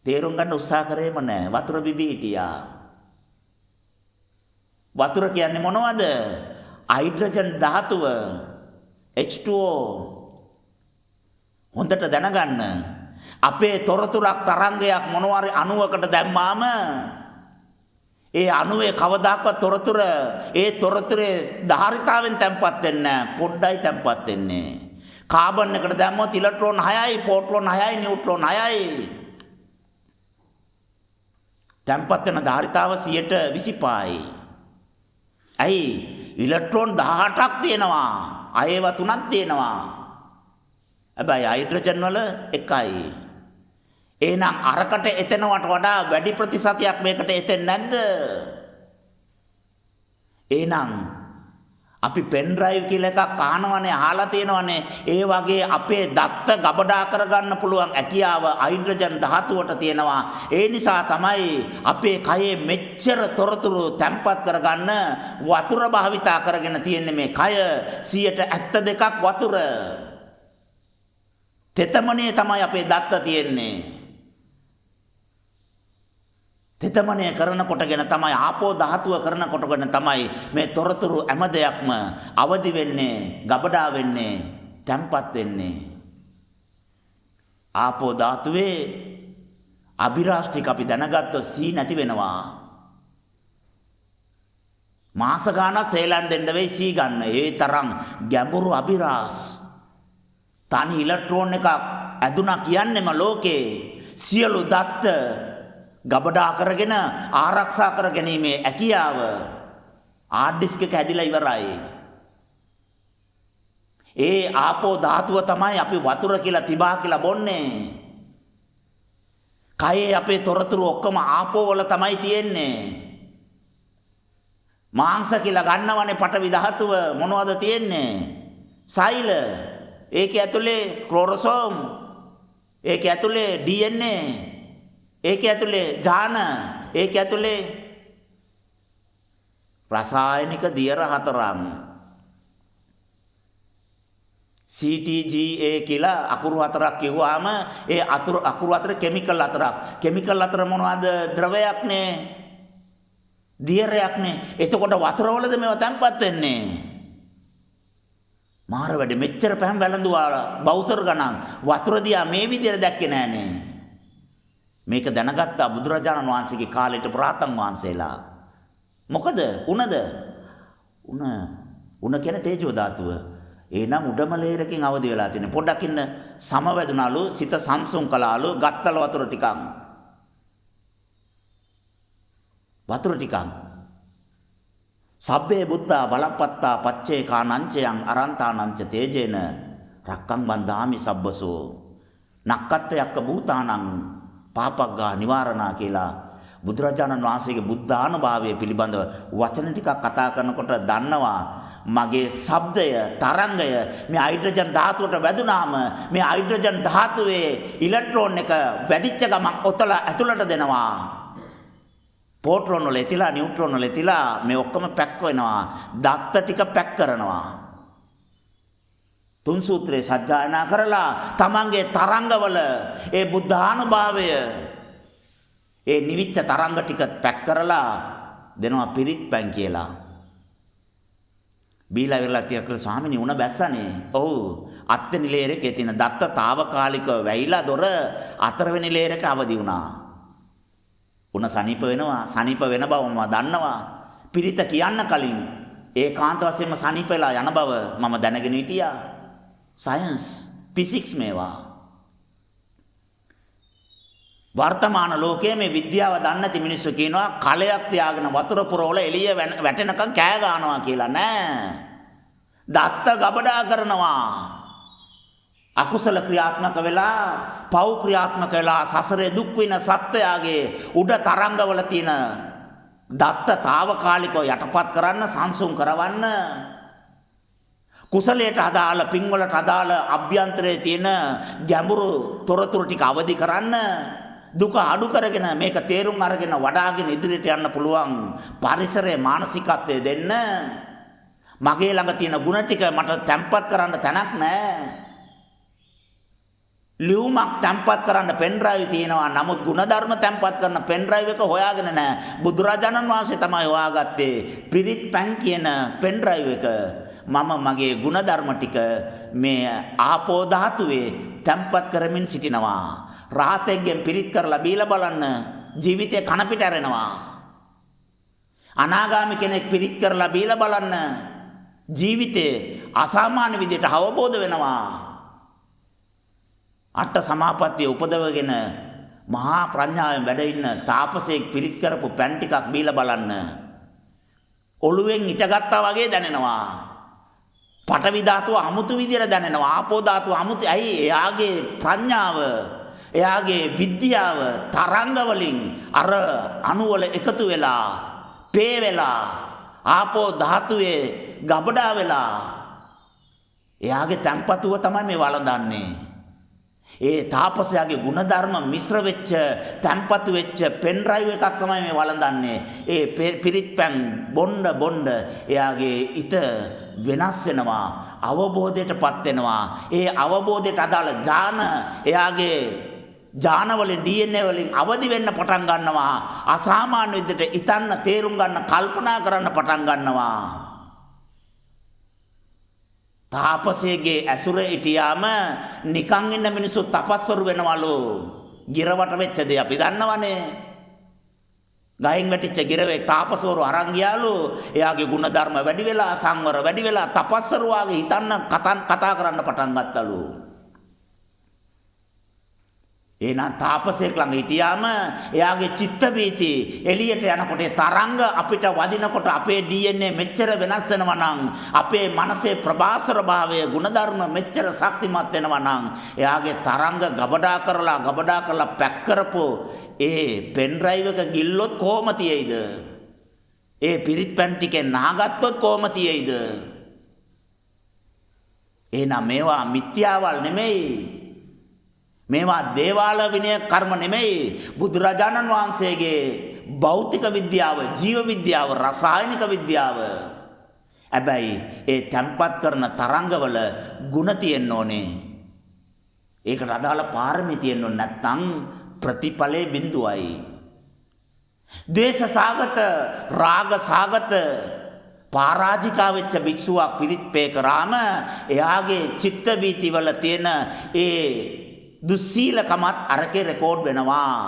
තේරුම් ගන්න උත්සාහ කරේම නැහැ. වතුර බිබී හිටියා. වතුර කියන්නේ මොනවද? හයිඩ්‍රජන් ධාතුව H2O. හොඳට දැනගන්න. අපේ තොරතුරක් තරංගයක් මොනවාරි අණුවකට දැම්මාම ඒ අණුවේ කවදාකවත් තොරතුර ඒ තොරතුරේ ධාරිතාවෙන් තැම්පත් වෙන්නේ පොඩ්ඩයි තැම්පත් වෙන්නේ. කාබන් එකට දැම්මොත් ඉලෙක්ට්‍රෝන 6යි, ප්‍රෝටෝන 6යි, නියුට්‍රෝන 6යි. තැම්පත් වෙන ධාරිතාව 125යි. ඇයි? ඉලෙක්ට්‍රෝන 18ක් තියෙනවා. අයව 3ක් තියෙනවා. හැබැයි හයිඩ්‍රජන් වල එකයි. එහෙනම් අරකට එතනවට වඩා වැඩි ප්‍රතිශතයක් මේකට එතෙන්නේ නැද්ද? එහෙනම් අපි පෙන් ඩ්‍රයිව් කියලා එකක් අහනවනේ අහලා තියෙනවනේ. ඒ වගේ අපේ දත්ත ගබඩා කරගන්න පුළුවන් හැකියාව හයිඩ්‍රජන් ධාතුවට තියෙනවා. ඒ නිසා තමයි අපේ කයේ මෙච්චර තොරතුරු තැම්පත් කරගන්න වතුර භාවිතා කරගෙන තියෙන්නේ. මේ කය 72ක් වතුර. තෙතමනේ තමයි අපේ දත්ත තියෙන්නේ. තෙතමනේ කරනකොටගෙන තමයි ආපෝ ධාතුව කරනකොටගෙන තමයි මේ තොරතුරු හැම දෙයක්ම අවදි වෙන්නේ, ගබඩා වෙන්නේ, තැම්පත් වෙන්නේ. ආපෝ ධාතුවේ අභිරහස් ටික අපි දැනගත්තොත් සී නැති වෙනවා. මාස ගානක් සේලන් දෙන්න වෙයි සී ගන්න. ඒ තරම් ගැඹුරු අභිරහස්. තනි ඉලෙක්ට්‍රෝන එකක් ඇදුනා කියන්නේම ලෝකේ සියලු දත්ත ගබඩා කරගෙන ආරක්ෂා කර ගැනීමේ හැකියාව හાર્ඩ් ඩිස්ක් එක ඇදිලා ඉවරයි. ඒ ආපෝ ධාතුව තමයි අපි වතුර කියලා තිබා කියලා බොන්නේ. කයේ අපේ තොරතුරු ඔක්කොම ආපෝ වල තමයි තියෙන්නේ. මාංශ කියලා ගන්නවනේ පටවි ධාතුව මොනවද තියෙන්නේ? සෛල. ඒකේ ඇතුලේ ක්ලෝරෝසෝම්. ඒකේ ඇතුලේ DNA. ඒකේ ඇතුලේ ජාන. ඒකේ ඇතුලේ රසායනික දියර හතරක්. CTGA කියලා අකුරු හතරක් කිව්වම ඒ අකුරු හතර කිමිකල් හතරක්. කිමිකල් හතර මොනවද? ද්‍රවයක්නේ. දියරයක්නේ. එතකොට වතුර වලද මේවා තැම්පත් වෙන්නේ? මාර වැඩි මෙච්චර පහම් වැළඳුවා බවුසර් ගණන් වතුර දිහා මේ විදිහට දැක්කේ නෑනේ. මේක දැනගත්තා බුදුරජාණන් වහන්සේගේ කාලේට ප්‍රාතන් වහන්සේලා. මොකද උණද? උණ කියන්නේ තේජෝ ධාතුව. එහෙනම් උඩම ලේයරකින් අවදි වෙලා තියෙන. පොඩ්ඩක් ඉන්න සමවැදුනාලු සිත සංසුන් කළාලු ගත්තල වතුර ටිකක්. වතුර ටිකක්. සබ්බේ බුද්ධා බලප්පත්තා පච්චේ කානංචයන් අරන්තානංච තේජේන රක්කං බන්දාමි සබ්බසෝ නක්කත්ත යක්ක භූතානං පාපග්ගා නිවාරණා කියලා බුදුරජාණන් වහන්සේගේ බුද්ධානුභාවය පිළිබඳව වචන ටිකක් කතා කරනකොට දන්නවා මගේ ශබ්දය තරංගය මේ හයිඩ්‍රජන් ධාතුවට වැදුනාම මේ හයිඩ්‍රජන් ධාතුවේ ඉලෙක්ට්‍රෝන එක වැඩිච්ච ගමන් ඔතලා ඇතුළට දෙනවා. පොට්‍රෝන වල එතිලා නියුට්‍රෝන වල එතිලා මේ ඔක්කොම පැක් වෙනවා. දත්ත ටික පැක් කරනවා. තුන් සූත්‍රේ සජ්ජායනා කරලා තමන්ගේ තරංගවල ඒ බුද්ධානුභාවය ඒ නිවිච්ච තරංග ටික පැක් කරලා දෙනවා පිරිත් පැන් කියලා. බීලා ඉවරලා තියකල ස්වාමිනේ උණ බැස්සනේ. ඔව් අත්වෙනි ලේරේ තියෙන දත්ත తాවකාලිකව වැහිලා දොර හතරවෙනි ලේරේක අවදි වුණා. උණ සනීප වෙනවා. සනීප වෙන බව මම දන්නවා. පිරිත කියන්න කලින් ඒකාන්ත වශයෙන්ම සනීප වෙලා යන බව මම දැනගෙන හිටියා. සයන්ස් ෆිසික්ස් මේවා. වර්තමාන ලෝකයේ මේ විද්‍යාව දන්නේ නැති මිනිස්සු කියනවා කලයක් තියාගෙන වතුර පුරවල එළිය වැටෙනකන් කෑ ගන්නවා කියලා නෑ. දත්ත ගබඩා කරනවා. අකුසල ක්‍රියාත්මක වෙලා පව් ක්‍රියාත්මක වෙලා සසරේ දුක් විඳ සත්‍යයගේ උඩ තරංගවල තියෙන දත්ත తాවකාලිකව යටපත් කරන්න සංසුන් කරවන්න කුසලයට අදාළ පින්වලට අදාළ අභ්‍යන්තරයේ තියෙන ගැඹුරු තොරතුරු ටික අවදි කරන්න දුක අඩු කරගෙන මේක තේරුම් අරගෙන වඩාගෙන ඉදිරියට යන්න පුළුවන් පරිසරයේ මානසිකත්වය දෙන්න මගේ ළඟ තියෙන ಗುಣ ටික මට තැම්පත් කරන්න තැනක් නැහැ. ලියුමක් තැම්පත් කරන්න පෙන් ඩ්‍රයිව් තියෙනවා. නමුත් ಗುಣධර්ම තැම්පත් කරන පෙන් ඩ්‍රයිව් එක හොයාගෙන නැහැ. බුදුරජාණන් වහන්සේ තමයි හොයාගත්තේ පිරිත් පැන් කියන පෙන් ඩ්‍රයිව් එක. මම මගේ ಗುಣධර්ම ටික මේ ආපෝ ධාතුවේ තැම්පත් කරමින් සිටිනවා. රාතෙක්ගෙන් පිරිත් කරලා බීලා බලන්න ජීවිතේ කන පිට ඇරෙනවා. අනාගාමී කෙනෙක් පිරිත් කරලා බීලා බලන්න ජීවිතේ අසාමාන්‍ය විදිහට අවබෝධ වෙනවා. අට සමාපත්තිය උපදවගෙන මහා ප්‍රඥාවෙන් වැඩ ඉන්න තාපසයෙක් පිරිත් කරපු පැන් ටිකක් බීලා බලන්න ඔළුවෙන් ඉටගත්තා වගේ දැනෙනවා. පඨවි ධාතුව අමුතු විදියට දැනෙනවා. ආපෝ ධාතුව අමුතු. ඇයි? එයාගේ ප්‍රඥාව, එයාගේ විද්‍යාව තරංග වලින් අර අණු වල එකතු වෙලා, පේ වෙලා, ආපෝ ධාතුවේ ගබඩා වෙලා එයාගේ තැම්පතුව තමයි මේ වළඳන්නේ. ඒ තාපසයාගේ ಗುಣධර්ම මිශ්‍ර වෙච්ච තැම්පතු වෙච්ච පෙන් ඩ්‍රයිව් එකක් තමයි මේ වළඳන්නේ. ඒ පිරිත් පැන් බොණ්ඩ එයාගේ හිත වෙනස් වෙනවා, අවබෝධයටපත් වෙනවා. ඒ අවබෝධයට අදාළ ඥාන එයාගේ ඥාන වලින් DNA වලින් අවදි වෙන්න පටන් ගන්නවා. අසාමාන්‍ය විදිහට හිතන්න, තේරුම් ගන්න, කල්පනා කරන්න පටන් ගන්නවා. තාපසයේගේ ඇසුරේ හිටියාම නිකන් ඉන්න මිනිස්සු තපස්වරු වෙනවලු. ගිරවට වෙච්ච දේ අපි දන්නවනේ. ගහෙන් වැටිච්ච ගිරවේ තාපසවරු අරන් ගියාලු. එයාගේ ಗುಣධර්ම වැඩි වෙලා, සංවර වැඩි වෙලා තපස්වරු වාගේ හිතන්න කතා කරන්න පටන් ගත්තලු. එහෙනම් තාපසයෙක් ළඟ හිටියාම එයාගේ චිත්ත වීති එළියට යනකොට තරංග අපිට වදිනකොට අපේ DNA මෙච්චර වෙනස් වෙනවා නම්, අපේ මනසේ ප්‍රබාසර භාවය ಗುಣධර්ම මෙච්චර ශක්තිමත් වෙනවා නම්, එයාගේ තරංග ගබඩා කරලා පැක් කරපෝ ඒ පෙන් ඩ්‍රයිව් එක ගිල්ලොත් කොහොම තියෙයිද? ඒ පිරිත් පැන් ටිකෙන් නාගත්තොත් කොහොම තියෙයිද? එහෙනම් මේවා මිත්‍යාවල් නෙමෙයි. මේවා දේවාල විනය කර්ම නෙමෙයි. බුදුරජාණන් වහන්සේගේ භෞතික විද්‍යාව, ජීව විද්‍යාව, රසායනික විද්‍යාව. හැබැයි ඒ තැම්පත් කරන තරංගවල ಗುಣ තියෙන්න ඕනේ. ඒකට අදාළ පාරමී තියෙන්න ඕනේ. නැත්නම් ප්‍රතිඵලයේ බිඳුවයි. ද්වේෂ සාගත, රාග සාගත පරාජිකා වෙච්ච භික්ෂුවක් පිරිත් පේ කරාම එයාගේ චිත්ත වීති වල තියෙන ඒ දුස්සීලකමත් අරකේ රෙකෝඩ් වෙනවා.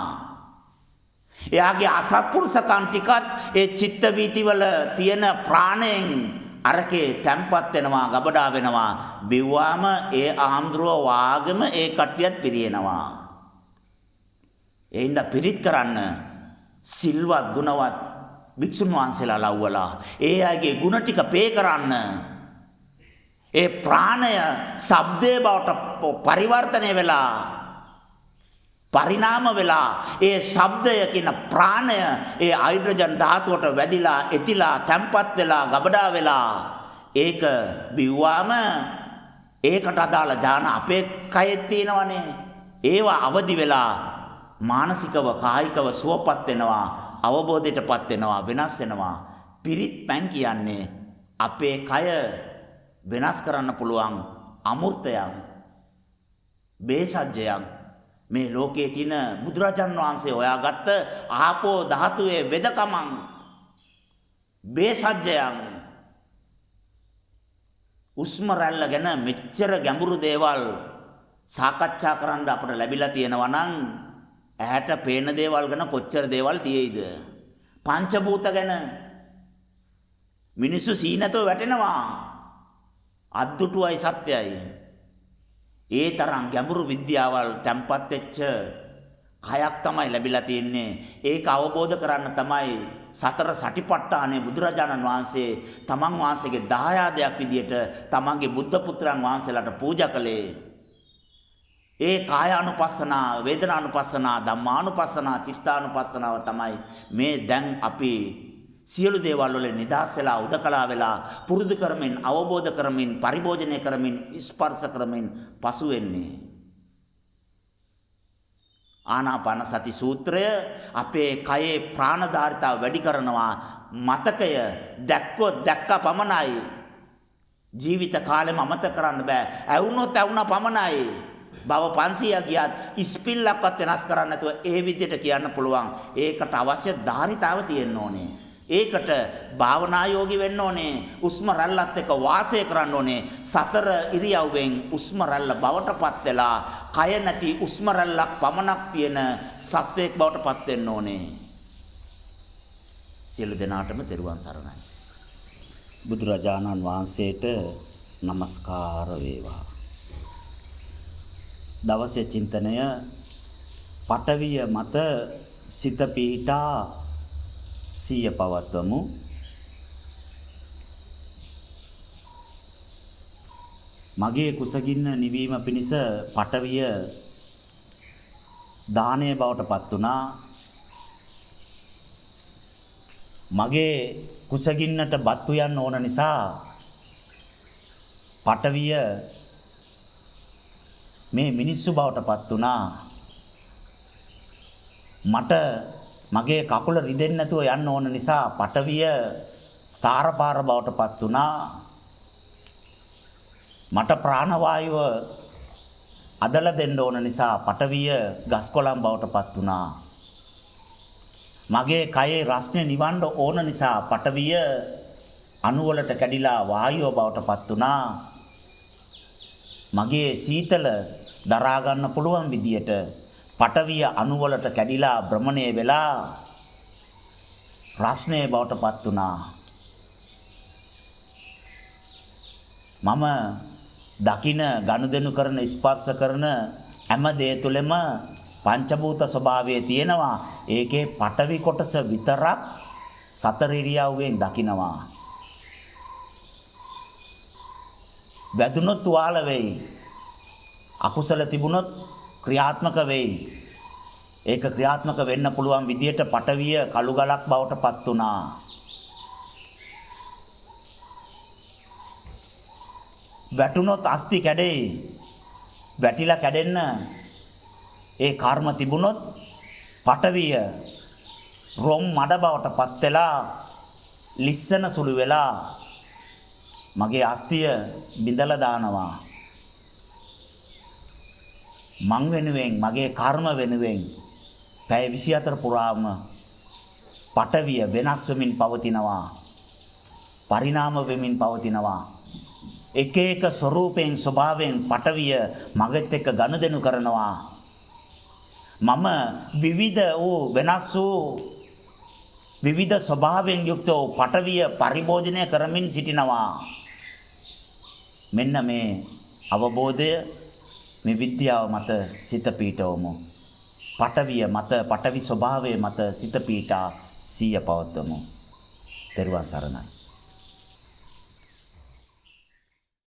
එයාගේ අසත්පුරුෂකම් ටිකත් ඒ චිත්ත වීති වල තියෙන ප්‍රාණයෙන් අරකේ තැම්පත් වෙනවා, ගබඩා වෙනවා. බිව්වාම ඒ ආම්ද්‍රව වාගම ඒ කට්ටියත් පිරියනවා. එයින්ද පිරිත් කරන්න සිල්වත් ගුණවත් භික්ෂුන් වහන්සේලා ලව්වලා ඒ අයගේ ගුණ ටික පේ කරන්න. ඒ ප්‍රාණය ශබ්දේ බවට පරිවර්තනය වෙලා පරිණාම වෙලා ඒ ශබ්දය කියන ප්‍රාණය ඒ හයිඩ්‍රජන් ධාතුවට වැදිලා එතිලා තැම්පත් වෙලා ගබඩා වෙලා ඒක බිව්වාම ඒකට අදාළ ඥාන අපේ කයෙත් තියෙනවනේ. ඒවා අවදි වෙලා මානසිකව කායිකව සුවපත් වෙනවා, අවබෝධයටපත් වෙනවා, වෙනස් වෙනවා. පිරිත් පැන් කියන්නේ අපේ කය වෙනස් කරන්න පුළුවන් අමෘතයක්, බේසජ්ජයක්. මේ ලෝකයේ තියෙන බුදුරජාන් වහන්සේ හොයාගත්ත ආපෝ ධාතුවේ වෙදකමං බේසජ්ජයන්. උස්ම රැල්ල ගැන මෙච්චර ගැඹුරු දේවල් සාකච්ඡා කරන්න අපට ලැබිලා තියෙනවා නම් ඇහැට පේන දේවල් ගැන කොච්චර දේවල් තියෙයිද? පංචභූත ගැන මිනිස්සු සීනතෝ වැටෙනවා. අද්දුටුවයි සත්‍යයි. ඒ තරම් ගැඹුරු විද්‍යාවල් තැම්පත් වෙච්ච කයක් තමයි ලැබිලා තියෙන්නේ. ඒක අවබෝධ කරන්න තමයි සතර සටිපට්ඨානේ බුදුරජාණන් වහන්සේ තමන් වහන්සේගේ දායාදයක් විදියට තමන්ගේ බුද්ධ පුත්‍රයන් වහන්සේලාට පූජා කළේ. ඒ කායානුපස්සනා, වේදනානුපස්සනා, ධම්මානුපස්සනා, චිත්තානුපස්සනාව තමයි මේ දැන් අපි සියලු දේවල් වල නිදාස් වෙලා උදකලා වෙලා පුරුදු කරමින්, අවබෝධ කරමින්, පරිභෝජනය කරමින්, ස්පර්ශ කරමින් පසු වෙන්නේ. ආනාපාන සති සූත්‍රය අපේ කයේ ප්‍රාණධාරිතාව වැඩි කරනවා. මතකය දැක්කොත් දැක්ක පමණයි. ජීවිත කාලෙම අමතක කරන්න බෑ. ඇවුනොත් ඇවුන පමණයි. බව 500 ගියත් ඉස්පිල්ලක්වත් වෙනස් කරන්න නැතුව ඒ විදිහට කියන්න පුළුවන්. ඒකට අවශ්‍ය ධාරිතාව තියෙන්න ඕනේ. ඒකට භාවනා යෝගී වෙන්න ඕනේ. උස්ම රැල්ලත් එක්ක වාසය කරන්න ඕනේ. සතර ඉරියව්වෙන් උස්ම රැල්ල බවටපත් වෙලා කය නැති උස්ම රැල්ලක් පමණක් තියෙන සත්වයක් බවටපත් වෙන්න ඕනේ. සියලු දෙනාටම තෙරුවන් සරණයි. බුදුරජාණන් වහන්සේට নমස්කාර වේවා. දවසේ චින්තනය පඨවිය මත සිත පීඨා සිය පවත්වමු. මගේ කුසගින්න නිවීම පිණිස පඨවිය දානය බවට පත් වුණා. මගේ කුසගින්නට බත් උයන්න ඕන නිසා පඨවිය මේ මිනිස්සු බවට පත් වුණා. මට මගේ කකුල රිදෙන්නේ නැතුව යන්න ඕන නිසා පඨවිය තාරපාර බවට පත් වුණා. මට ප්‍රාණවායුව අදලා දෙන්න ඕන නිසා පඨවිය ගස්කොළන් බවට පත් වුණා. මගේ කයේ රස්නේ නිවන්න ඕන නිසා පඨවිය අණු වලට කැඩිලා වායුව බවට පත් වුණා. මගේ සීතල දරා ගන්න පුළුවන් විදියට පඨවිය අණු වලට කැඩිලා භ්‍රමණය වෙලා රස්නේ බවට පත් වුණා. මම දකින ගනුදෙනු කරන ස්පර්ශ කරන හැම දේ තුළම පංචභූත ස්වභාවය තියෙනවා. ඒකේ පඨවි කොටස විතරක් සතර ඉරියව්වෙන් දකිනවා. වැදුනොත් වාල වෙයි. අකුසල තිබුණොත් ක්‍රියාත්මක වෙයි. ඒක ක්‍රියාත්මක වෙන්න පුළුවන් විදියට පඨවිය කළු ගලක් බවට පත් වුණා. වැටුනොත් අස්ති කැඩෙයි. වැටිලා කැඩෙන්න ඒ කර්ම තිබුණොත් පඨවිය රොම් මඩ බවට පත් වෙලා ලිස්සන සුළු වෙලා මගේ අස්තිය බිඳලා දානවා. මං වෙනුවෙන් මගේ කර්ම වෙනුවෙන් පැය 24 පුරාම පඨවිය වෙනස් වෙමින් පවතිනවා. පරිණාම වෙමින් පවතිනවා. එක එක ස්වરૂපයෙන් ස්වභාවයෙන් පඨවිය මගෙත් එක්ක ගනුදෙනු කරනවා. මම විවිධ වූ වෙනස් වූ විවිධ ස්වභාවයෙන් යුක්ත වූ පඨවිය පරිභෝජනය කරමින් සිටිනවා. මෙන්න මේ අවබෝධය මේ විද්‍යාව මත සිත පීඨවමු. පඨවිය මත පඨවි ස්වභාවය මත සිත පීඨා සිය පවත්වමු. තෙරුවන් සරණයි.